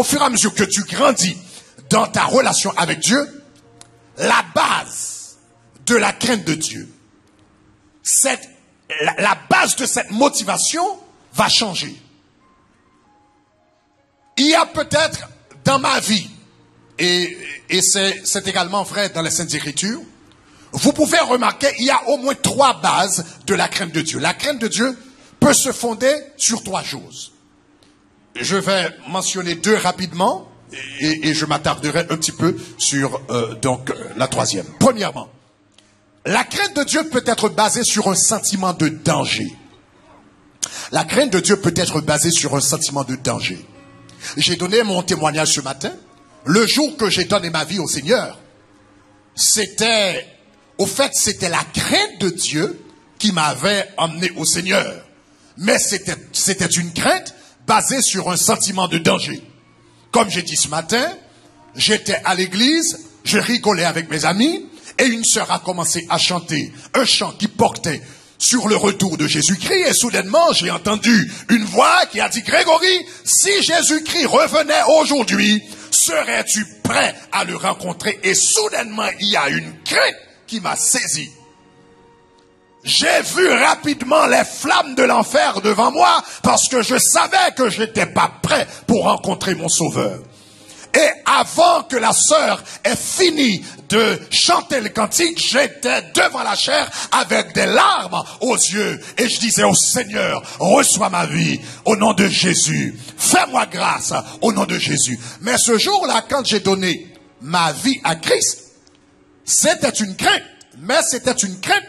fur et à mesure que tu grandis dans ta relation avec Dieu, la base de la crainte de Dieu, la base de cette motivation va changer. Il y a peut-être dans ma vie, et c'est également vrai dans les Saintes Écritures, vous pouvez remarquer, il y a au moins 3 bases de la crainte de Dieu. La crainte de Dieu peut se fonder sur 3 choses. Je vais mentionner 2 rapidement et je m'attarderai un petit peu sur la 3e. Premièrement, la crainte de Dieu peut être basée sur un sentiment de danger. La crainte de Dieu peut être basée sur un sentiment de danger. J'ai donné mon témoignage ce matin. Le jour que j'ai donné ma vie au Seigneur, c'était la crainte de Dieu qui m'avait emmené au Seigneur. Mais c'était une crainte basée sur un sentiment de danger. Comme j'ai dit ce matin, j'étais à l'église, je rigolais avec mes amis, et une sœur a commencé à chanter un chant qui portait sur le retour de Jésus-Christ, et soudainement j'ai entendu une voix qui a dit: Grégory, si Jésus-Christ revenait aujourd'hui, serais-tu prêt à le rencontrer? Et soudainement il y a une crainte qui m'a saisi. J'ai vu rapidement les flammes de l'enfer devant moi parce que je savais que je n'étais pas prêt pour rencontrer mon Sauveur. Et avant que la sœur ait fini de chanter le cantique, j'étais devant la chaire avec des larmes aux yeux. Et je disais au Seigneur: reçois ma vie au nom de Jésus. Fais-moi grâce au nom de Jésus. Mais ce jour-là, quand j'ai donné ma vie à Christ, c'était une crainte. Mais c'était une crainte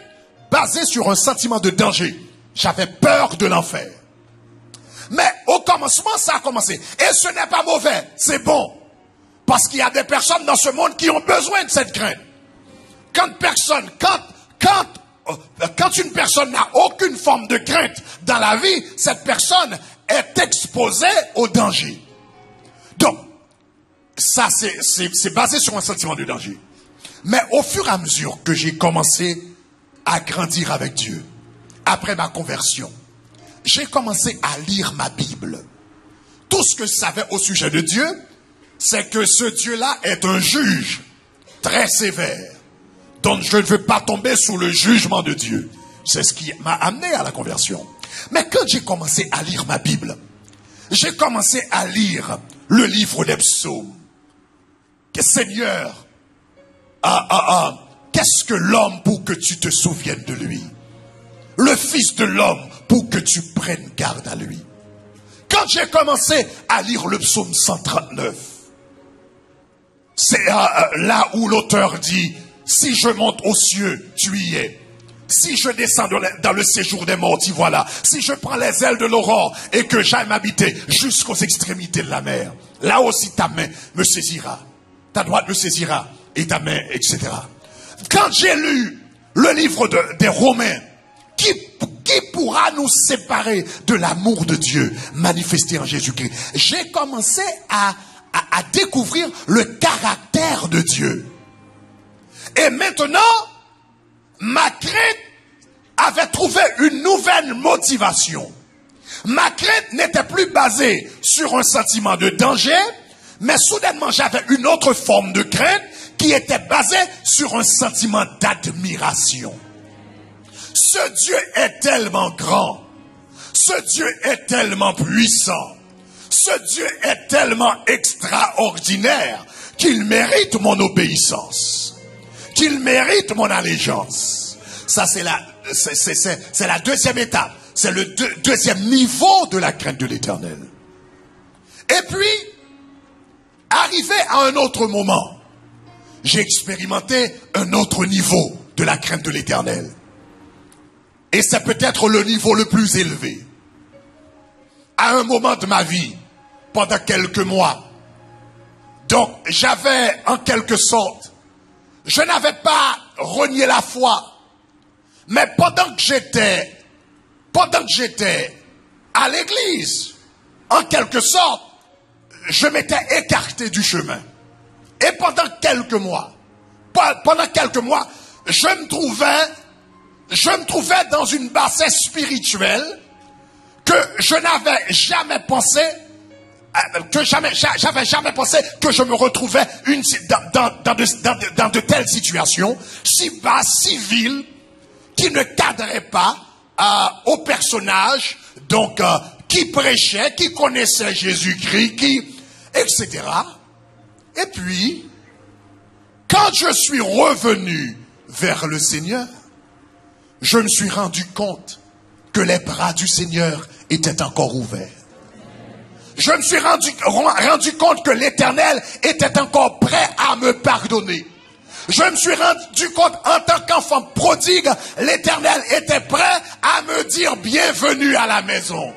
basée sur un sentiment de danger. J'avais peur de l'enfer. Mais au commencement, ça a commencé. Et ce n'est pas mauvais, c'est bon. Parce qu'il y a des personnes dans ce monde qui ont besoin de cette crainte. Quand une personne n'a aucune forme de crainte dans la vie, cette personne est exposée au danger. Donc, ça c'est basé sur un sentiment de danger. Mais au fur et à mesure que j'ai commencé à grandir avec Dieu, après ma conversion, j'ai commencé à lire ma Bible. Tout ce que je savais au sujet de Dieu, c'est que ce Dieu-là est un juge très sévère. Donc je ne veux pas tomber sous le jugement de Dieu. C'est ce qui m'a amené à la conversion. Mais quand j'ai commencé à lire ma Bible, j'ai commencé à lire le livre des psaumes. Seigneur, qu'est-ce que l'homme pour que tu te souviennes de lui? Le Fils de l'homme pour que tu prennes garde à lui. Quand j'ai commencé à lire le psaume 139, c'est là où l'auteur dit: si je monte aux cieux, tu y es. Si je descends dans le séjour des morts, tu y voilà. Si je prends les ailes de l'aurore et que j'aille m'habiter jusqu'aux extrémités de la mer, là aussi ta main me saisira, ta droite me saisira et ta main, etc. Quand j'ai lu le livre des Romains, qui pourra nous séparer de l'amour de Dieu manifesté en Jésus-Christ? J'ai commencé à découvrir le caractère de Dieu. Et maintenant, ma crainte avait trouvé une nouvelle motivation. Ma crainte n'était plus basée sur un sentiment de danger, mais soudainement j'avais une autre forme de crainte qui était basée sur un sentiment d'admiration. Ce Dieu est tellement grand, ce Dieu est tellement puissant, ce Dieu est tellement extraordinaire qu'il mérite mon obéissance, qu'il mérite mon allégeance. Ça c'est la deuxième étape, c'est le deuxième niveau de la crainte de l'Éternel. Et puis, arrivé à un autre moment, j'ai expérimenté un autre niveau de la crainte de l'Éternel. Et c'est peut-être le niveau le plus élevé. À un moment de ma vie, pendant quelques mois, donc j'avais en quelque sorte, je n'avais pas renié la foi, mais pendant que j'étais à l'église, en quelque sorte, je m'étais écarté du chemin. Et pendant quelques mois, je me trouvais dans une bassesse spirituelle que je n'avais jamais pensé, j'avais jamais pensé que je me retrouvais dans de telles situations, si bas, si viles, qui ne cadraient pas au personnage, donc qui prêchait, qui connaissait Jésus-Christ, etc. Et puis, quand je suis revenu vers le Seigneur, je me suis rendu compte que les bras du Seigneur étaient encore ouverts. Je me suis rendu compte que l'Éternel était encore prêt à me pardonner. Je me suis rendu compte en tant qu'enfant prodigue, l'Éternel était prêt à me dire bienvenue à la maison.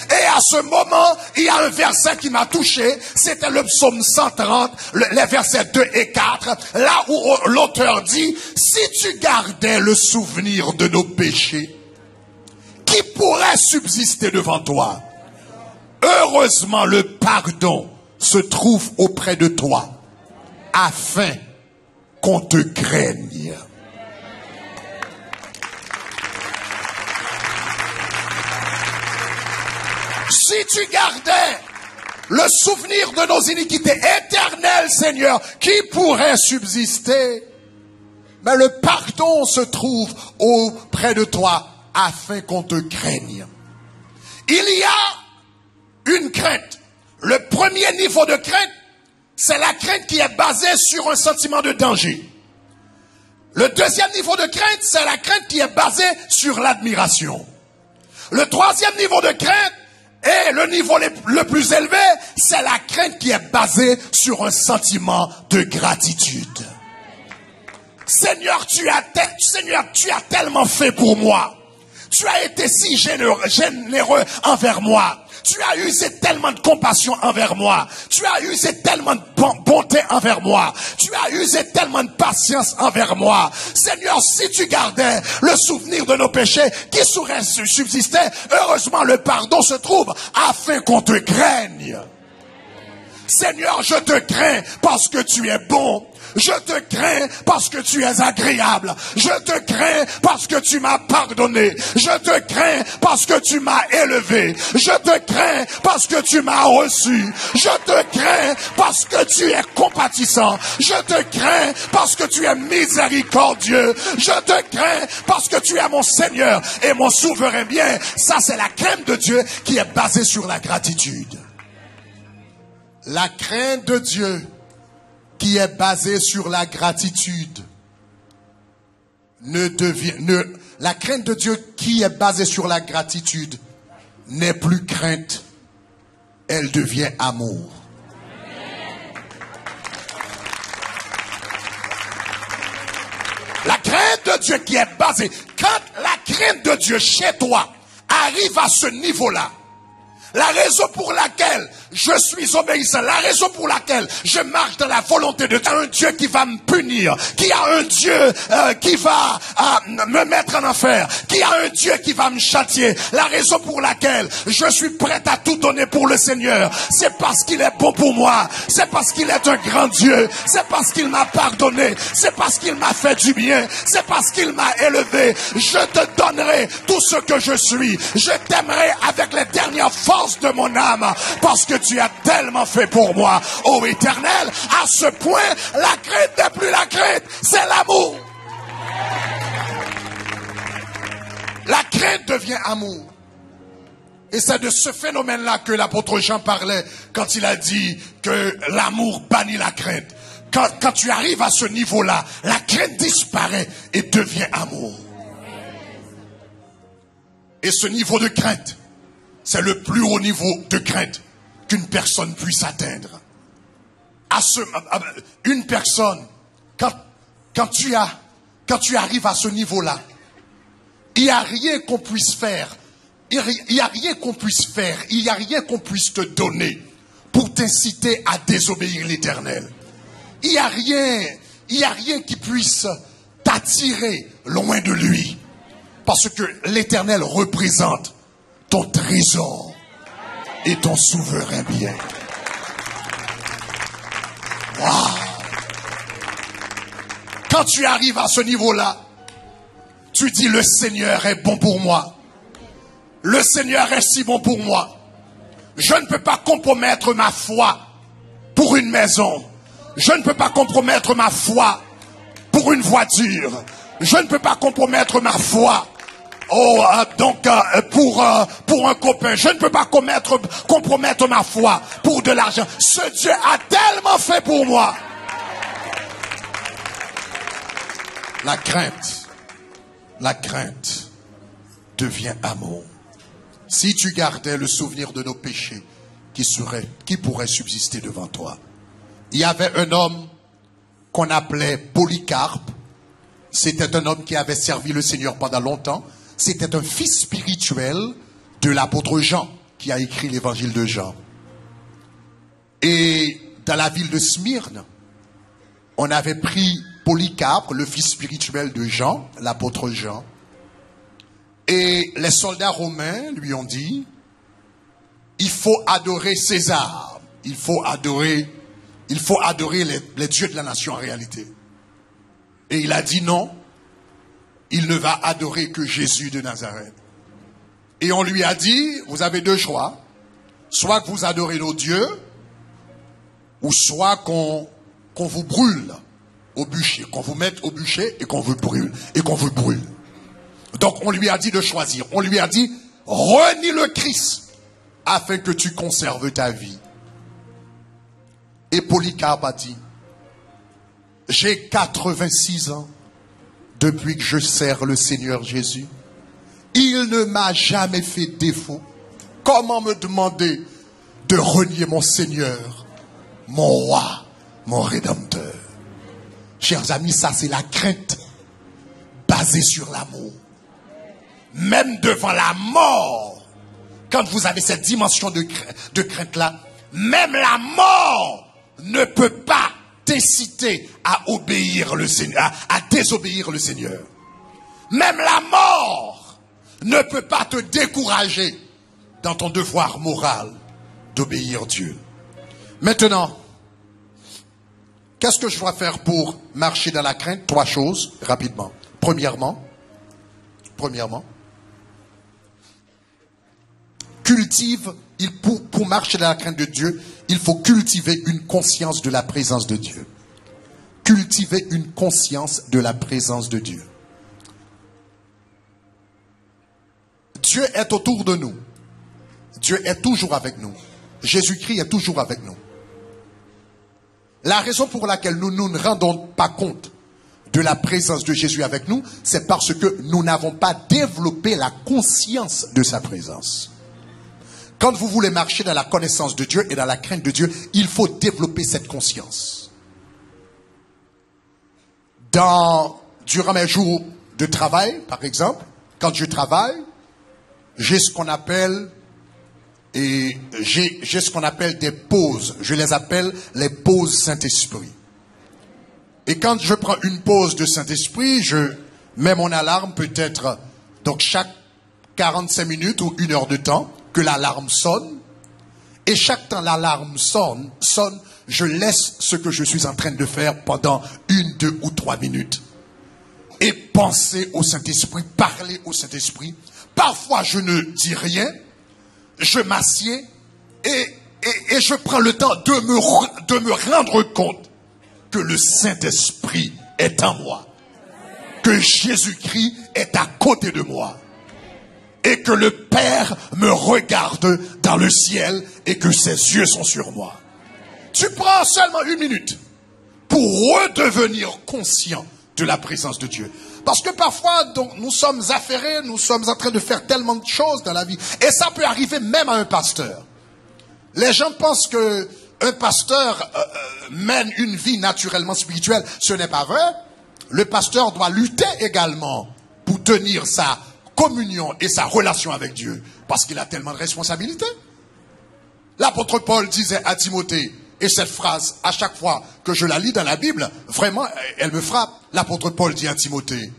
Et à ce moment, il y a un verset qui m'a touché, c'était le psaume 130, les versets 2 et 4, là où l'auteur dit, si tu gardais le souvenir de nos péchés, qui pourrait subsister devant toi? Heureusement, le pardon se trouve auprès de toi, afin qu'on te craigne. Si tu gardais le souvenir de nos iniquités éternelles, Seigneur, qui pourrait subsister? Mais le pardon se trouve auprès de toi, afin qu'on te craigne. Il y a une crainte. Le premier niveau de crainte, c'est la crainte qui est basée sur un sentiment de danger. Le deuxième niveau de crainte, c'est la crainte qui est basée sur l'admiration. Le troisième niveau de crainte, et le niveau le plus élevé, c'est la crainte qui est basée sur un sentiment de gratitude. Seigneur, tu as tellement fait pour moi. Tu as été si généreux envers moi. Tu as usé tellement de compassion envers moi. Tu as usé tellement de bonté envers moi. Tu as usé tellement de patience envers moi. Seigneur, si tu gardais le souvenir de nos péchés qui subsistaient, heureusement le pardon se trouve afin qu'on te craigne. Seigneur, je te crains parce que tu es bon. Je te crains parce que tu es agréable. Je te crains parce que tu m'as pardonné. Je te crains parce que tu m'as élevé. Je te crains parce que tu m'as reçu. Je te crains parce que tu es compatissant. Je te crains parce que tu es miséricordieux. Je te crains parce que tu es mon Seigneur et mon souverain bien. Ça, c'est la crainte de Dieu qui est basée sur la gratitude. La crainte de Dieu qui est basée sur la gratitude la crainte de Dieu qui est basée sur la gratitude n'est plus crainte, elle devient amour. La crainte de Dieu qui est basée, quand la crainte de Dieu chez toi arrive à ce niveau-là, la raison pour laquelle je suis obéissant, la raison pour laquelle je marche dans la volonté de Dieu, un Dieu qui va me punir, qui a un Dieu qui va me mettre en enfer, qui a un Dieu qui va me châtier, la raison pour laquelle je suis prêt à tout donner pour le Seigneur, c'est parce qu'il est bon pour moi, c'est parce qu'il est un grand Dieu, c'est parce qu'il m'a pardonné, c'est parce qu'il m'a fait du bien, c'est parce qu'il m'a élevé. Je te donnerai tout ce que je suis, je t'aimerai avec les dernières forces de mon âme, parce que tu as tellement fait pour moi, ô Éternel. À ce point, la crainte n'est plus la crainte, c'est l'amour. La crainte devient amour. Et c'est de ce phénomène-là que l'apôtre Jean parlait quand il a dit que l'amour bannit la crainte. Quand tu arrives à ce niveau-là, la crainte disparaît et devient amour. Et ce niveau de crainte, c'est le plus haut niveau de crainte qu'une personne puisse atteindre. Une personne, quand tu arrives à ce niveau-là, il n'y a rien qu'on puisse faire, il n'y a rien qu'on puisse faire, il n'y a rien qu'on puisse te donner pour t'inciter à désobéir l'Éternel. Il n'y a rien qui puisse t'attirer loin de lui, parce que l'Éternel représente ton trésor et ton souverain bien. Wow. Quand tu arrives à ce niveau-là, tu dis le Seigneur est bon pour moi. Le Seigneur est si bon pour moi. Je ne peux pas compromettre ma foi pour une maison. Je ne peux pas compromettre ma foi pour une voiture. Je ne peux pas compromettre ma foi pour un copain, je ne peux pas compromettre ma foi pour de l'argent. Ce Dieu a tellement fait pour moi. La crainte devient amour. Si tu gardais le souvenir de nos péchés, qui pourrait subsister devant toi? Il y avait un homme qu'on appelait Polycarpe. C'était un homme qui avait servi le Seigneur pendant longtemps. C'était un fils spirituel de l'apôtre Jean, qui a écrit l'évangile de Jean. Et dans la ville de Smyrne, on avait pris Polycarpe, le fils spirituel de Jean, l'apôtre Jean. Et les soldats romains lui ont dit, il faut adorer César. Il faut adorer les dieux de la nation en réalité. Et il a dit non, il ne va adorer que Jésus de Nazareth. Et on lui a dit, vous avez deux choix. Soit que vous adorez nos dieux, ou soit qu'on vous brûle au bûcher, qu'on vous mette au bûcher et qu'on vous brûle. Donc on lui a dit de choisir. On lui a dit, renie le Christ afin que tu conserves ta vie. Et Polycarpe a dit, j'ai 86 ans depuis que je sers le Seigneur Jésus. Il ne m'a jamais fait défaut. Comment me demander de renier mon Seigneur, mon roi, mon Rédempteur? Chers amis, ça c'est la crainte basée sur l'amour. Même devant la mort, quand vous avez cette dimension de crainte-là, même la mort ne peut pas t'inciter à obéir le Seigneur, à désobéir le Seigneur. Même la mort ne peut pas te décourager dans ton devoir moral d'obéir Dieu. Maintenant, qu'est-ce que je dois faire pour marcher dans la crainte? 3 choses, rapidement. Premièrement, pour marcher dans la crainte de Dieu, il faut cultiver une conscience de la présence de Dieu. Cultiver une conscience de la présence de Dieu. Dieu est autour de nous. Dieu est toujours avec nous. Jésus-Christ est toujours avec nous. La raison pour laquelle nous ne rendons pas compte de la présence de Jésus avec nous, c'est parce que nous n'avons pas développé la conscience de sa présence. Quand vous voulez marcher dans la connaissance de Dieu et dans la crainte de Dieu, il faut développer cette conscience. Durant mes jours de travail, par exemple, quand je travaille, j'ai ce qu'on appelle des pauses. Je les appelle les pauses Saint-Esprit. Et quand je prends une pause de Saint-Esprit, je mets mon alarme peut-être, donc chaque 45 minutes ou 1 heure de temps, que l'alarme sonne. Et chaque temps l'alarme sonne, je laisse ce que je suis en train de faire pendant 1, 2 ou 3 minutes. Et penser au Saint-Esprit, parler au Saint-Esprit. Parfois je ne dis rien, je m'assieds et je prends le temps de me rendre compte que le Saint-Esprit est en moi. Que Jésus-Christ est à côté de moi. Et que le Père me regarde dans le ciel et que ses yeux sont sur moi. Tu prends seulement 1 minute pour redevenir conscient de la présence de Dieu. Parce que parfois, donc, nous sommes affairés, nous sommes en train de faire tellement de choses dans la vie. Et ça peut arriver même à un pasteur. Les gens pensent que un pasteur mène une vie naturellement spirituelle. Ce n'est pas vrai. Le pasteur doit lutter également pour tenir sa communion et sa relation avec Dieu. Parce qu'il a tellement de responsabilités. L'apôtre Paul disait à Timothée, et cette phrase, à chaque fois que je la lis dans la Bible, vraiment, elle me frappe. L'apôtre Paul dit à Timothée,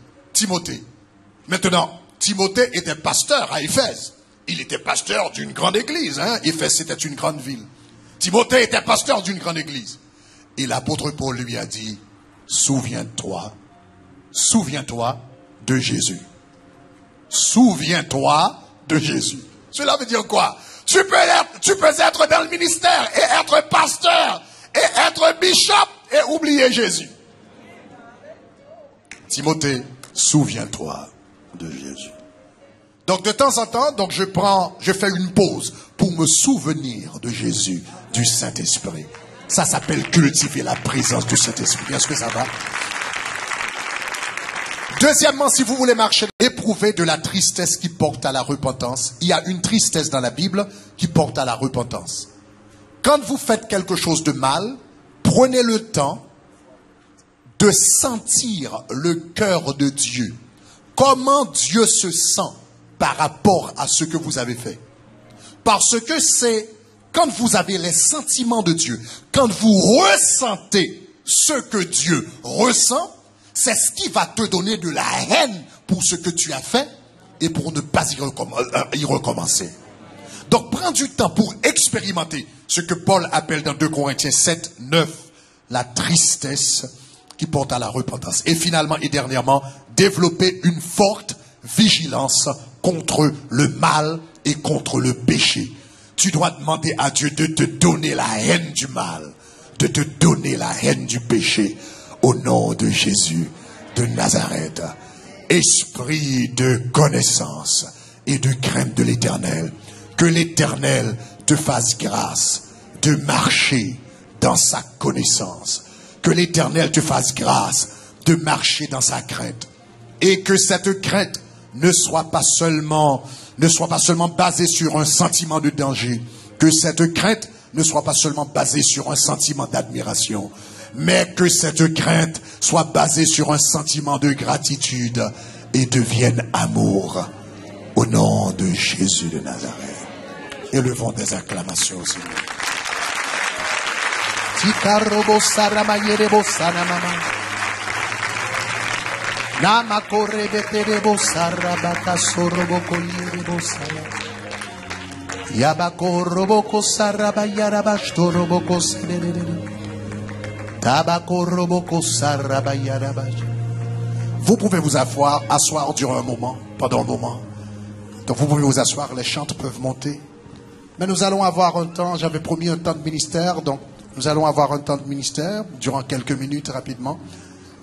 maintenant, Timothée était pasteur à Éphèse. Il était pasteur d'une grande église. Éphèse, c'était une grande ville. Timothée était pasteur d'une grande église. Et l'apôtre Paul lui a dit, souviens-toi de Jésus. Souviens-toi de Jésus. Cela veut dire quoi? Tu peux être dans le ministère et être pasteur et être bishop et oublier Jésus. Timothée, souviens-toi de Jésus. Donc de temps en temps, donc je fais une pause pour me souvenir de Jésus, du Saint-Esprit. Ça s'appelle cultiver la présence du Saint-Esprit. Est-ce que ça va? Deuxièmement, si vous voulez marcher, éprouver de la tristesse qui porte à la repentance. Il y a une tristesse dans la Bible qui porte à la repentance. Quand vous faites quelque chose de mal, prenez le temps de sentir le cœur de Dieu. Comment Dieu se sent par rapport à ce que vous avez fait. Parce que c'est quand vous avez les sentiments de Dieu, quand vous ressentez ce que Dieu ressent, c'est ce qui va te donner de la haine pour ce que tu as fait et pour ne pas y recommencer. Donc prends du temps pour expérimenter ce que Paul appelle dans 2 Corinthiens 7, 9, la tristesse qui porte à la repentance. Et finalement et dernièrement, développer une forte vigilance contre le mal et contre le péché. Tu dois demander à Dieu de te donner la haine du mal, de te donner la haine du péché, au nom de Jésus de Nazareth. Esprit de connaissance et de crainte de l'Éternel, que l'Éternel te fasse grâce de marcher dans sa connaissance, que l'Éternel te fasse grâce de marcher dans sa crainte, et que cette crainte ne soit pas seulement basée sur un sentiment de danger, que cette crainte ne soit pas seulement basée sur un sentiment d'admiration, mais que cette crainte soit basée sur un sentiment de gratitude et devienne amour, au nom de Jésus de Nazareth. Élevons des acclamations au Seigneur. Vous pouvez vous asseoir durant un moment, pendant un moment. Donc vous pouvez vous asseoir, les chantes peuvent monter. Mais nous allons avoir un temps, j'avais promis un temps de ministère, donc nous allons avoir un temps de ministère durant quelques minutes rapidement.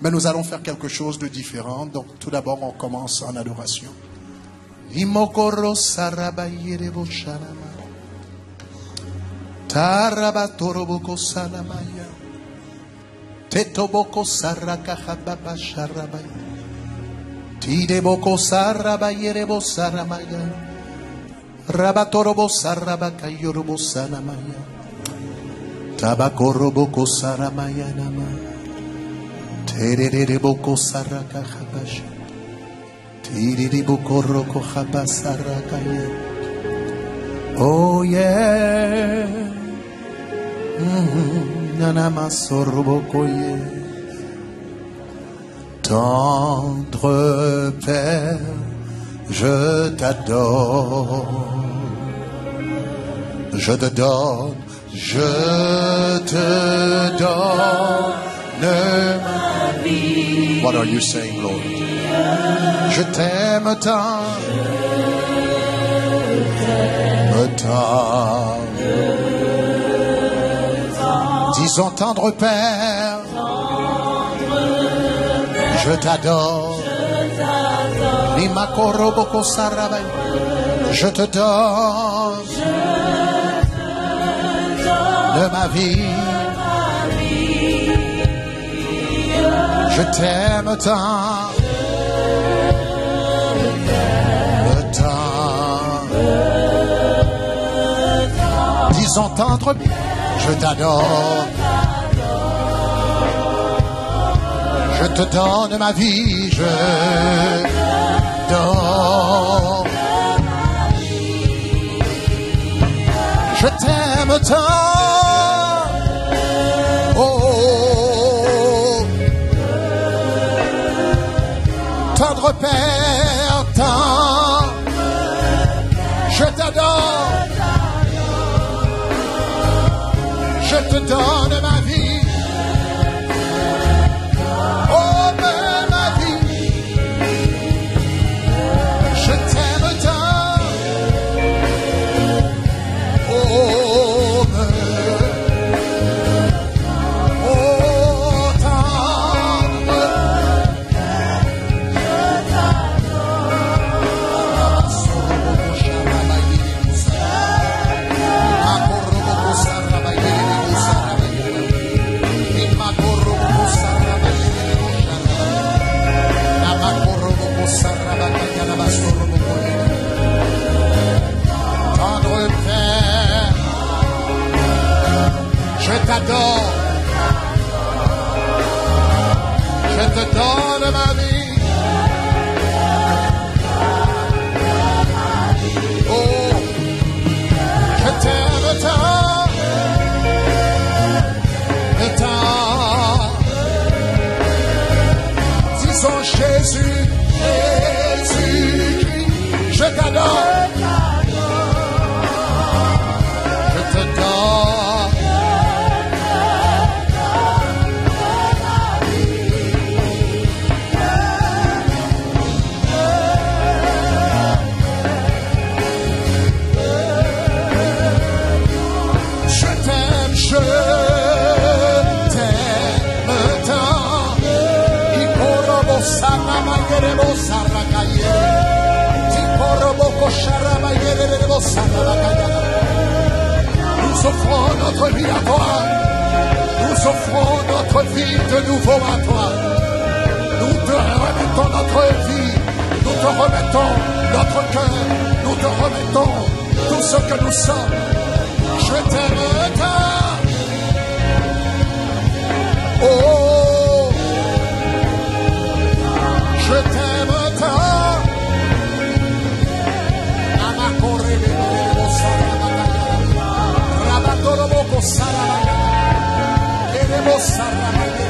Mais nous allons faire quelque chose de différent. Donc tout d'abord, on commence en adoration. Tetoboko saraka hababa sharabaya. Tideboko sarabayerebo saramaya. Rabatorobo sarabaka yorobo sanamaya. Tabakoroboko saramaya nama. Tereboko saraka habasha. Tideboko roko habasaraka. Oh yeah. Nanama sorbokoye. Tendre Père, je t'adore. Je te donne ma vie. What are you saying, Lord? Je t'aime tant. Disons tendre Père, je t'adore. Je te donne de ma vie. Je t'aime tant. Disons tendre Père, je t'adore. Je te donne ma vie, je donne. Je t'aime tant. Oh, tendre Père, tant. Je t'adore. Je te donne ma vie. Oh, ma vie. Je t'aime tant. Oh, tendre. t'adore. Je te donne ma vie. Oh, je t'aime tant. Disons Jésus, Jésus-Christ, je t'adore. Je te donne. Je t'aime, je t'aime tant. Ikorobo sarama yerebo sarakaye. Tikorobo kosharama yerebo sarakaya. Nous offrons notre vie à toi. Nous offrons notre vie de nouveau à toi. Nous te remettons notre vie. Nous te remettons notre cœur. Nous te remettons tout ce que nous sommes. Je t'aime tant. Oh, je t'aime tant. Amakorebe sarabakaya. Rabatoroboko sarabakaya. Kerebo sarabakaya.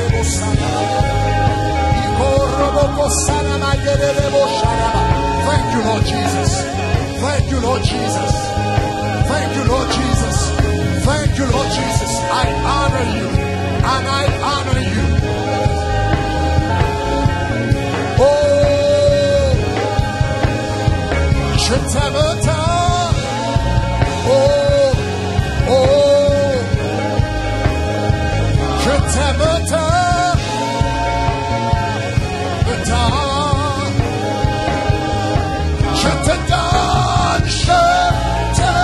Ikoroboko sarabakaya. Thank you, Lord Jesus. Thank you, Lord Jesus. Thank you, Lord Jesus. Thank you, Lord Jesus. I honor you and I honor you. Oh, je t'aime tant. Oh, oh, je t'aime tant. Je te donne, je te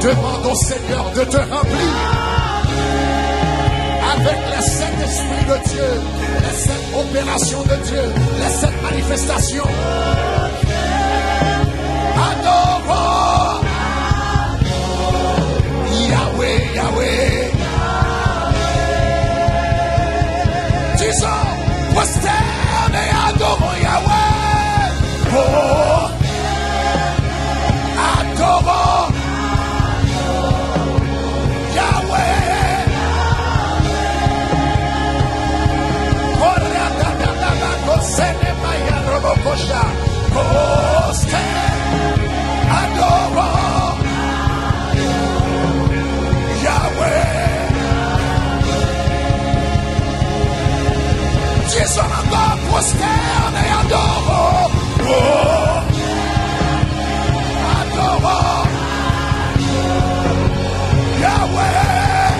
demande au Seigneur de te remplir avec les 7 esprits de Dieu, les 7 opérations de Dieu, les 7 manifestations. Adorons Yahweh, Yahweh. Disons, prosterne et adorons Yahweh. Oh, adorons adorons Yahweh. Disons encore, prosterne et adorons. Oh, adorons Yahweh.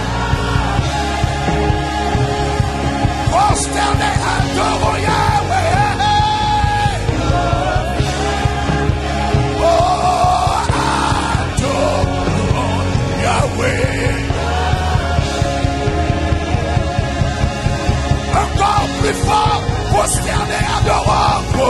Prosterne et adorons Yahweh. Encore plus fort, prosterne et adorons. Oh,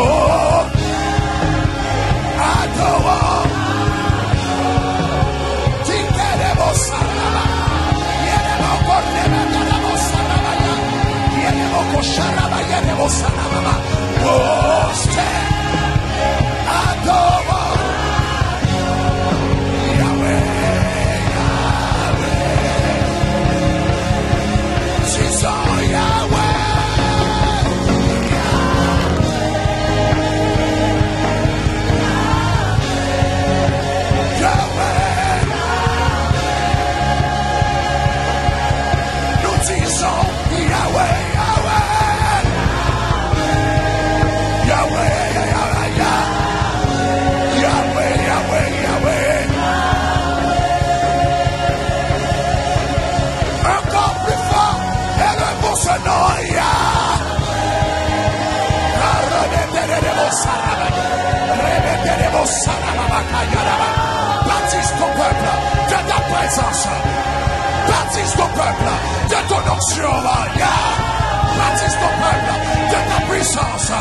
puissance.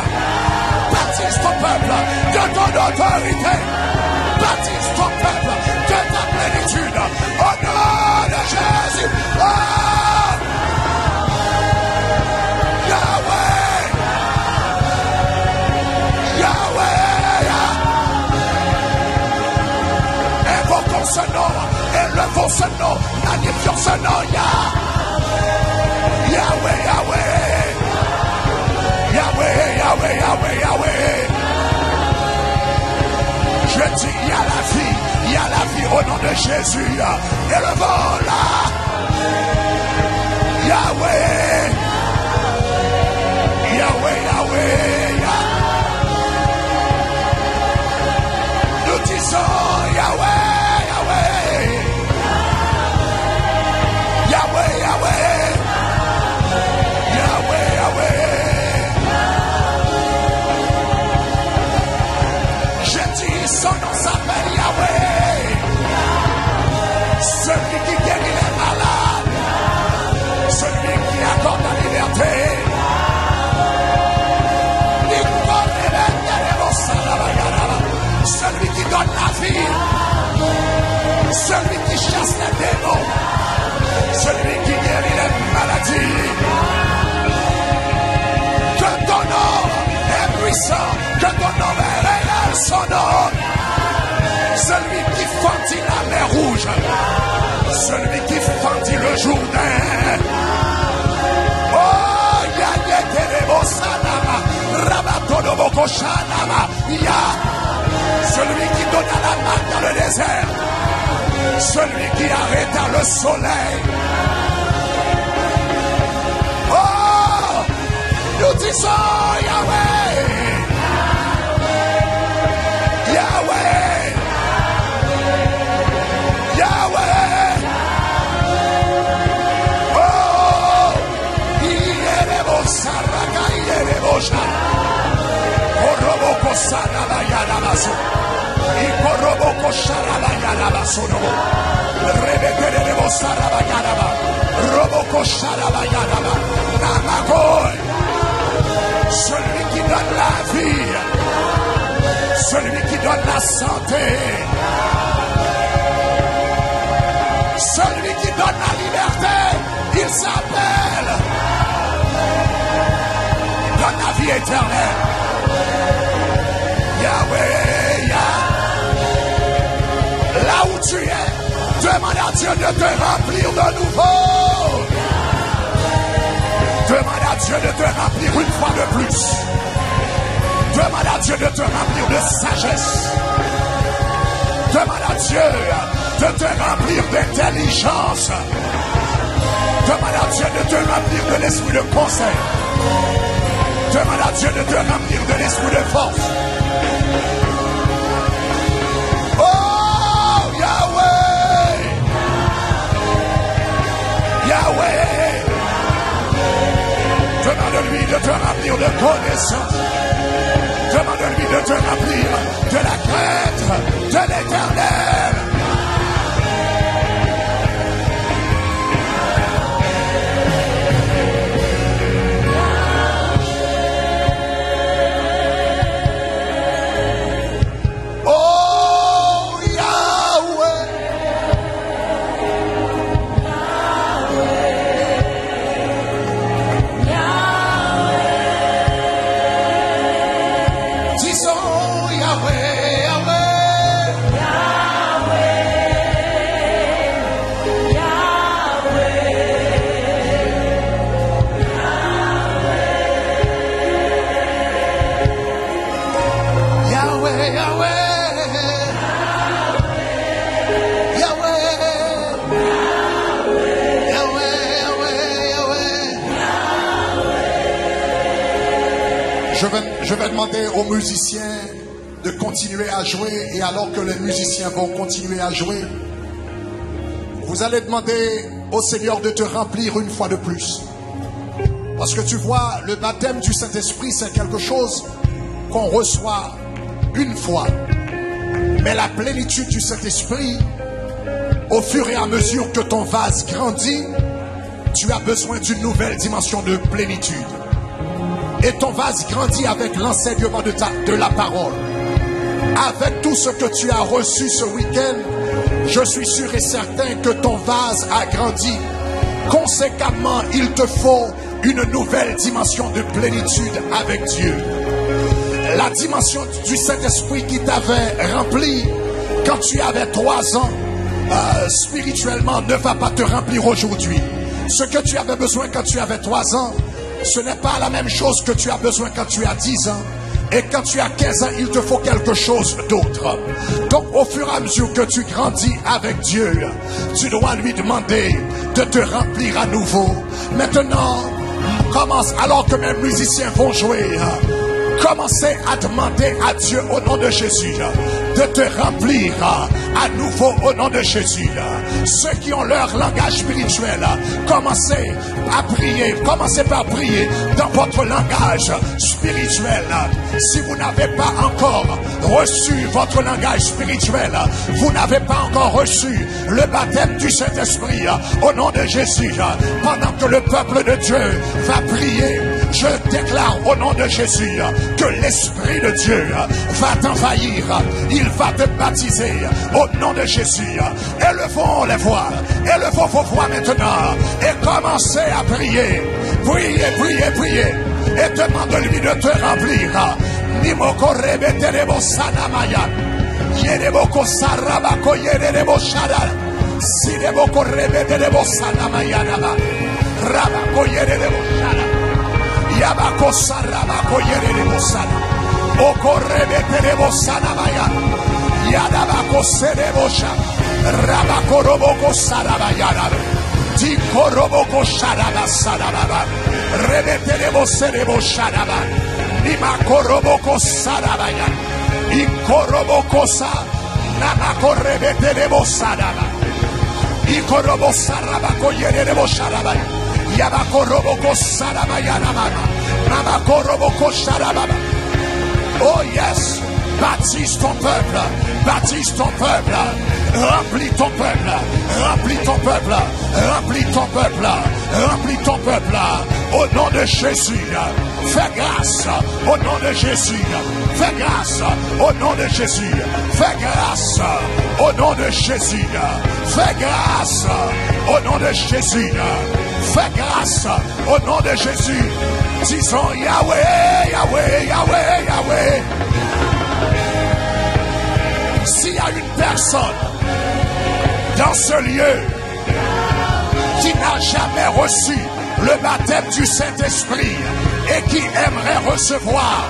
Baptise ton peuple de ton autorité. Baptise ton peuple de ta plénitude. Au nom de Jésus. Oh! Yahweh. Yahweh. Invoquons ce nom. Élevons ce nom. Magnifions ce nom. Yahweh, Yahweh. Yahweh, Yahweh, Yahweh, Yahweh. Je dis, il y a la vie au nom de Jésus. Élevons-la. Yahweh. Yahweh, Yahweh. Nous disons Yahweh, Yahweh. Yahweh, Yahweh. Yahweh, Yahweh. Je dis, son nom s'appelle Yahweh. Celui qui guérit les malades. Celui qui accorde la liberté. Celui qui donne la vie. Celui qui chasse les démons. Celui qui guérit les maladies. Que ton nom est puissant. Que ton nom est réel, son nom. Celui qui fendit la mer rouge. Celui qui fendit le Jourdain. Oh, celui qui donna la manne dans le désert. Celui qui arrêta le soleil. Oh, nous disons Yahweh. Yahweh. Yahweh. Oh, Yelebo Saraka Yelebo Shara. Koroboko Sarabayanabaso. Ikoroboko Sharabayanabaso. Rebeterebo Sarabayanaba. Roboko Sharabayanaba. Namagoy. Celui qui donne la vie. Celui qui donne la santé. Celui qui donne la liberté. Il s'appelle. Il donne la vie éternelle. Yahweh, là où tu es, demande à Dieu de te remplir de nouveau. Demande à Dieu de te remplir une fois de plus. Demande à Dieu de te remplir de sagesse. Demande à Dieu de te remplir d'intelligence. Demande à Dieu de te remplir de l'esprit de conseil. Demande à Dieu de te remplir de l'esprit de force. Oh, Yahweh! Yahweh! Demande-lui de te remplir de connaissance. Demande-lui de te remplir de la crainte de l'Éternel. Je vais demander aux musiciens de continuer à jouer, et alors que les musiciens vont continuer à jouer, vous allez demander au Seigneur de te remplir une fois de plus. Parce que tu vois, le baptême du Saint-Esprit, c'est quelque chose qu'on reçoit une fois. Mais la plénitude du Saint-Esprit, au fur et à mesure que ton vase grandit, tu as besoin d'une nouvelle dimension de plénitude. Et ton vase grandit avec l'enseignement de la parole. Avec tout ce que tu as reçu ce week-end, je suis sûr et certain que ton vase a grandi. Conséquemment, il te faut une nouvelle dimension de plénitude avec Dieu. La dimension du Saint-Esprit qui t'avait rempli quand tu avais 3 ans, spirituellement, ne va pas te remplir aujourd'hui. Ce que tu avais besoin quand tu avais 3 ans, ce n'est pas la même chose que tu as besoin quand tu as 10 ans. Et quand tu as 15 ans, il te faut quelque chose d'autre. Donc, au fur et à mesure que tu grandis avec Dieu, tu dois lui demander de te remplir à nouveau. Maintenant, commence, alors que mes musiciens vont jouer, commencez à demander à Dieu au nom de Jésus de te remplir à nouveau au nom de Jésus. Ceux qui ont leur langage spirituel, commencez à prier, commencez par prier dans votre langage spirituel. Si vous n'avez pas encore reçu votre langage spirituel, vous n'avez pas encore reçu le baptême du Saint-Esprit au nom de Jésus. Pendant que le peuple de Dieu va prier, je déclare au nom de Jésus que l'Esprit de Dieu va t'envahir. Il va te baptiser au nom de Jésus. Élevons les voix, élevons vos voix maintenant et commencez à prier. Priez, priez, priez et demande-lui de te remplir. Nimoko rebeterebo sanamaya. Yereboko sarabako yerebo shara. Sireboko rebeterebo sanamaya naba. Rabako yerebo shara. Yabako sarabako yerebo sana. Oko rebeterebo sanamaya. Yadabako serebo shara. Rabako roboko sarabaya naba. Tikoroboko sharaba sarababa. Rebeterebo serebo sharaba. Nimakoroboko sarabaya. Ikoroboko sa. Namakorebeterebo saraba. Ikorobo sarabako yerebo sharaba. Yabakoroboko sarabaya namana. Namakoroboko sharababa. Oh yes. Baptise ton peuple, baptise ton peuple, remplis ton peuple, remplis ton peuple, remplis ton peuple, remplis ton peuple, au nom de Jésus, fais grâce, au nom de Jésus, fais grâce, au nom de Jésus, fais grâce, au nom de Jésus, fais grâce, au nom de Jésus, fais grâce, au nom de Jésus, disons Yahweh, Yahweh, Yahweh, Yahweh. S'il y a une personne dans ce lieu qui n'a jamais reçu le baptême du Saint-Esprit et qui aimerait recevoir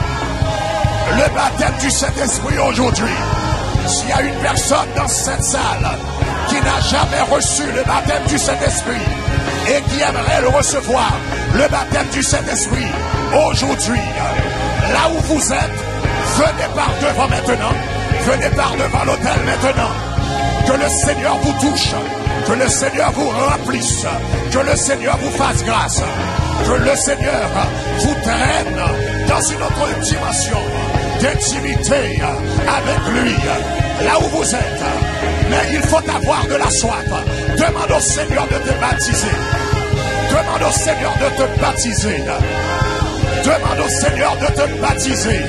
le baptême du Saint-Esprit aujourd'hui, s'il y a une personne dans cette salle qui n'a jamais reçu le baptême du Saint-Esprit et qui aimerait le recevoir, le baptême du Saint-Esprit aujourd'hui, là où vous êtes, venez par devant maintenant. Venez par devant l'autel maintenant. Que le Seigneur vous touche. Que le Seigneur vous remplisse. Que le Seigneur vous fasse grâce. Que le Seigneur vous traîne dans une autre dimension d'intimité avec lui. Là où vous êtes. Mais il faut avoir de la soif. Demande au Seigneur de te baptiser. Demande au Seigneur de te baptiser. Demande au Seigneur de te baptiser.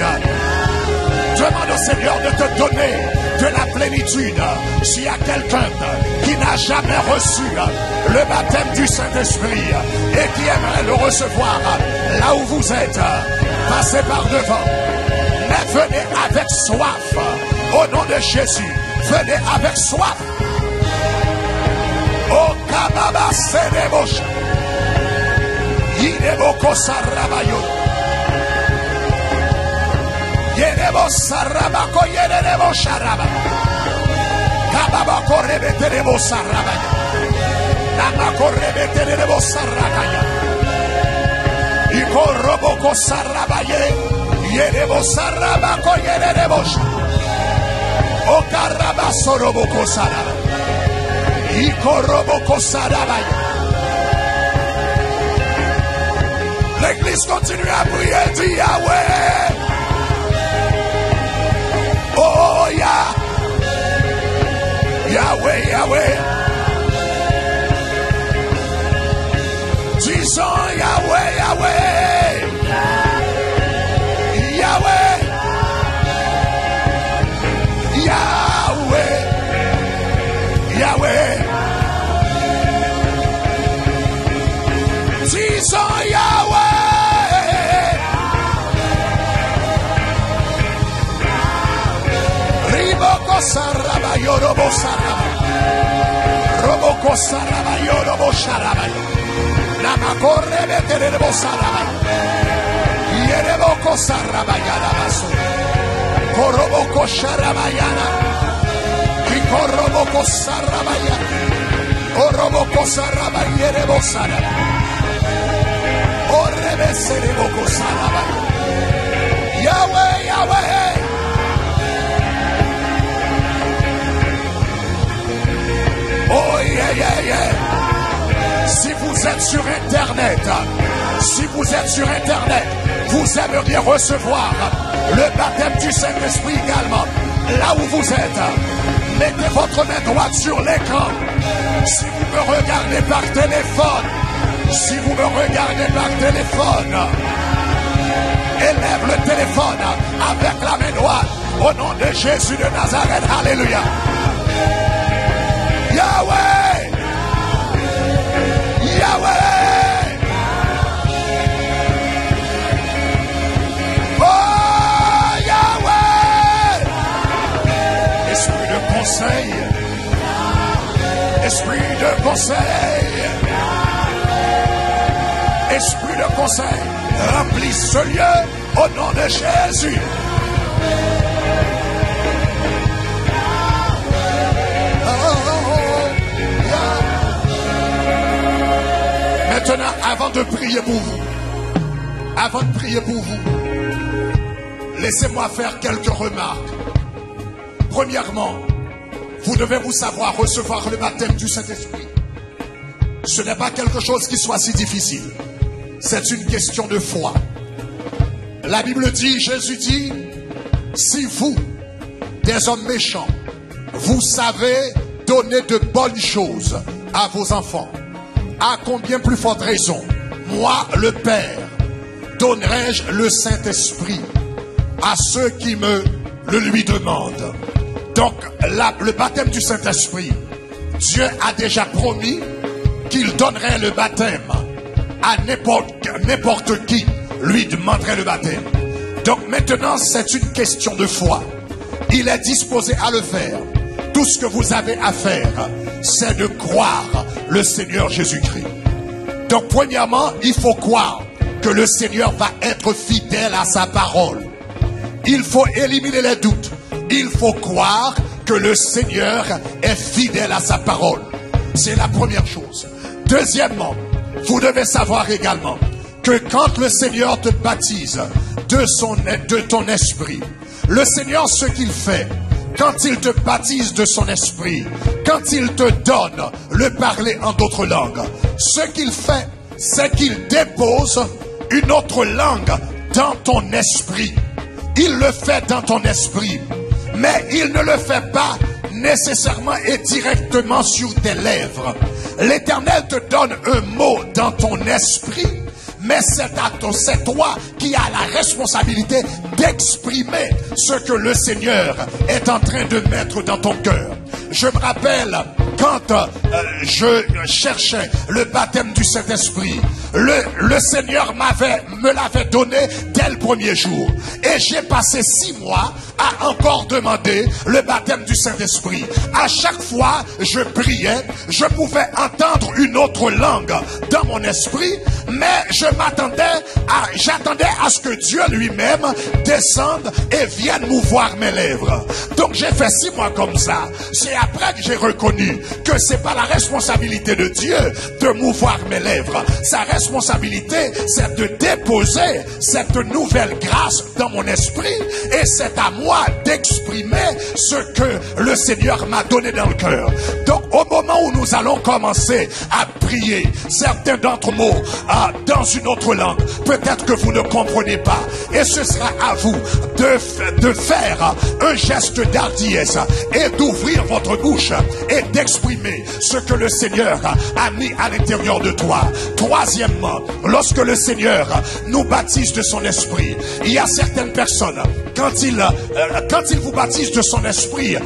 Demande au Seigneur de te donner de la plénitude. S'il y a quelqu'un qui n'a jamais reçu le baptême du Saint-Esprit et qui aimerait le recevoir là où vous êtes, passez par devant. Mais venez avec soif. Au nom de Jésus, venez avec soif. Oh Kababa Serebosha. Yineboko Sarabayo. Yerebo sarabako yerebo sharaba. Kababako rebeterebo sarabaya. Namako rebeterebo sarakaya. Ikoroboko sarabaye. Yerebo sarabako yerebo sharaba. Okaraba soroboko saraba. Ikoroboko sarabaya. L'église continue à prier, dit Yahweh. Oh yeah, Yahweh, Yahweh. Disons Yahweh, Yahweh. Yorobo Sarabaya. Roboko Sarabaya. Yorobo Sarabaya. Namakorre Beterebo Sarabaya. Yereboko Sarabaya. Rabaso. Koroboko Sarabayana. Kikoroboko Sarabaya. Oroboko Sarabaya. Yerebo Sarabaya. Orebe Sereboko Sarabaya. Yahweh, Yahweh. Oh yeah, yeah, yeah. Si vous êtes sur Internet, vous aimeriez recevoir le baptême du Saint-Esprit également. Là où vous êtes, mettez votre main droite sur l'écran. Si vous me regardez par téléphone, élève le téléphone avec la main droite au nom de Jésus de Nazareth. Alléluia. Yahweh, Yahweh. Oh Yahweh. Esprit de conseil, esprit de conseil, esprit de conseil, remplis ce lieu au nom de Jésus. Maintenant, avant de prier pour vous, laissez-moi faire quelques remarques. Premièrement, vous devez vous savoir recevoir le baptême du Saint-Esprit. Ce n'est pas quelque chose qui soit si difficile. C'est une question de foi. La Bible dit, Jésus dit, si vous, des hommes méchants, vous savez donner de bonnes choses à vos enfants, à combien plus forte raison, moi, le Père, donnerai-je le Saint-Esprit à ceux qui me le lui demandent. Donc, le baptême du Saint-Esprit, Dieu a déjà promis qu'il donnerait le baptême à n'importe qui lui demanderait le baptême. Donc maintenant, c'est une question de foi. Il est disposé à le faire. Tout ce que vous avez à faire, c'est de croire le Seigneur Jésus-Christ. Donc premièrement, il faut croire que le Seigneur va être fidèle à sa parole. Il faut éliminer les doutes. Il faut croire que le Seigneur est fidèle à sa parole. C'est la première chose. Deuxièmement, vous devez savoir également que quand le Seigneur te baptise de ton esprit, le Seigneur, ce qu'il fait, quand il te baptise de son esprit, quand il te donne le parler en d'autres langues, ce qu'il fait, c'est qu'il dépose une autre langue dans ton esprit. Il le fait dans ton esprit, mais il ne le fait pas nécessairement et directement sur tes lèvres. L'Éternel te donne un mot dans ton esprit, mais c'est toi qui as la responsabilité d'exprimer ce que le Seigneur est en train de mettre dans ton cœur. Je me rappelle quand je cherchais le baptême du Saint-Esprit, le Seigneur me l'avait donné dès le premier jour. Et j'ai passé 6 mois à encore demander le baptême du Saint-Esprit. À chaque fois, je priais, je pouvais entendre une autre langue dans mon esprit, mais j'attendais à ce que Dieu lui-même descende et vienne mouvoir mes lèvres. Donc j'ai fait 6 mois comme ça. C'est après que j'ai reconnu que c'est pas la responsabilité de Dieu de mouvoir mes lèvres. Sa responsabilité, c'est de déposer cette nouvelle grâce dans mon esprit, et c'est à moi d'exprimer ce que le Seigneur m'a donné dans le cœur. Donc au moment où nous allons commencer à prier certains d'entre mots dans une autre langue, peut-être que vous ne comprenez pas, et ce sera à vous de faire un geste d'hardiesse et d'ouvrir votre bouche et d'exprimer ce que le Seigneur a mis à l'intérieur de toi. Troisièmement, lorsque le Seigneur nous baptise de son esprit, il y a certaines personnes, quand il vous baptise de son esprit,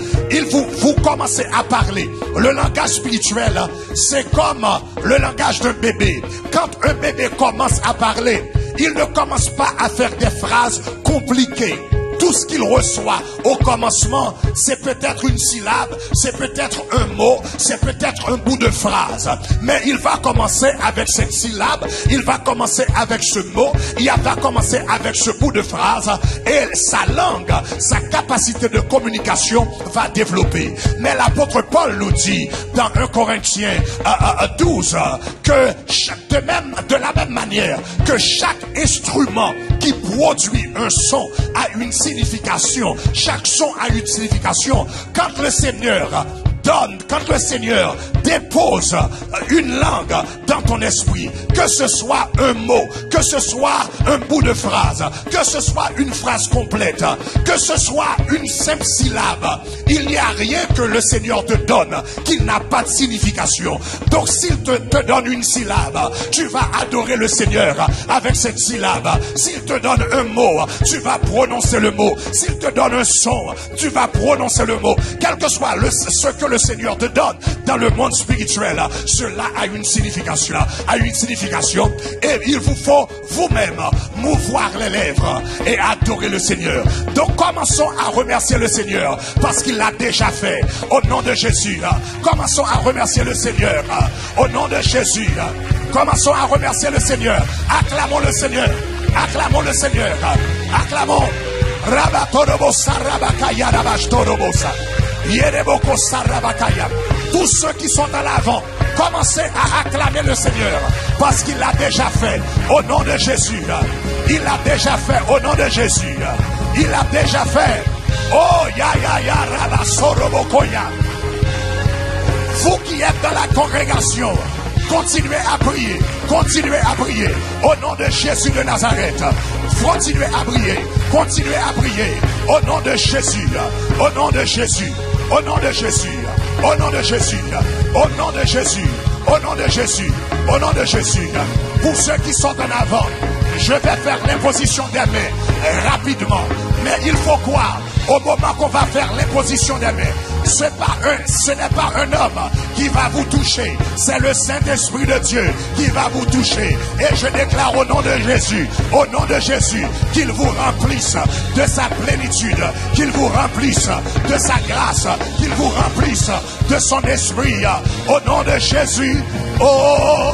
vous commencez à parler. Le langage spirituel, c'est comme le langage d'un bébé. Quand un bébé commence à parler, il ne commence pas à faire des phrases compliquées. tout ce qu'il reçoit au commencement, c'est peut-être une syllabe, c'est peut-être un mot, c'est peut-être un bout de phrase. Mais il va commencer avec cette syllabe, il va commencer avec ce mot, il va commencer avec ce bout de phrase, et sa langue, sa capacité de communication va développer. Mais l'apôtre Paul nous dit dans 1 Corinthiens 12 que de la même manière que chaque instrument qui produit un son a une signification, chaque son a une signification. Quand le Seigneur dépose une langue dans ton esprit, que ce soit un mot, que ce soit un bout de phrase, que ce soit une phrase complète, que ce soit une simple syllabe, il n'y a rien que le Seigneur te donne qui n'a pas de signification. Donc s'il te donne une syllabe, tu vas adorer le Seigneur avec cette syllabe. S'il te donne un mot, tu vas prononcer le mot. S'il te donne un son, tu vas prononcer le mot. Quel que soit ce que le Seigneur te donne dans le monde spirituel, cela a une signification. Et il vous faut vous-même mouvoir les lèvres et adorer le Seigneur. Donc commençons à remercier le Seigneur parce qu'il l'a déjà fait. Au nom de Jésus, commençons à remercier le Seigneur. Au nom de Jésus, commençons à remercier le Seigneur. Acclamons le Seigneur. Acclamons le Seigneur. Acclamons. Rabatorobosa, Rabakaya, Rabashtorobosa. Tous ceux qui sont à l'avant, commencez à acclamer le Seigneur parce qu'il l'a déjà fait au nom de Jésus. Il l'a déjà fait au nom de Jésus. Il l'a déjà fait. Oh ya ya ya rabasorobokoya. Vous qui êtes dans la congrégation, continuez à prier. Continuez à prier au nom de Jésus de Nazareth. Continuez à prier. Continuez à prier au nom de Jésus. Au nom de Jésus. Au nom de Jésus. Au nom de Jésus. Au nom de Jésus. Au nom de Jésus. Au nom de Jésus. Pour ceux qui sont en avant, je vais faire l'imposition des mains rapidement. Mais il faut croire au moment qu'on va faire l'imposition des mains. Ce n'est pas un homme qui va vous toucher. C'est le Saint-Esprit de Dieu qui va vous toucher. Et je déclare au nom de Jésus, qu'il vous remplisse de sa plénitude, qu'il vous remplisse de sa grâce, qu'il vous remplisse de son esprit. Au nom de Jésus, oh,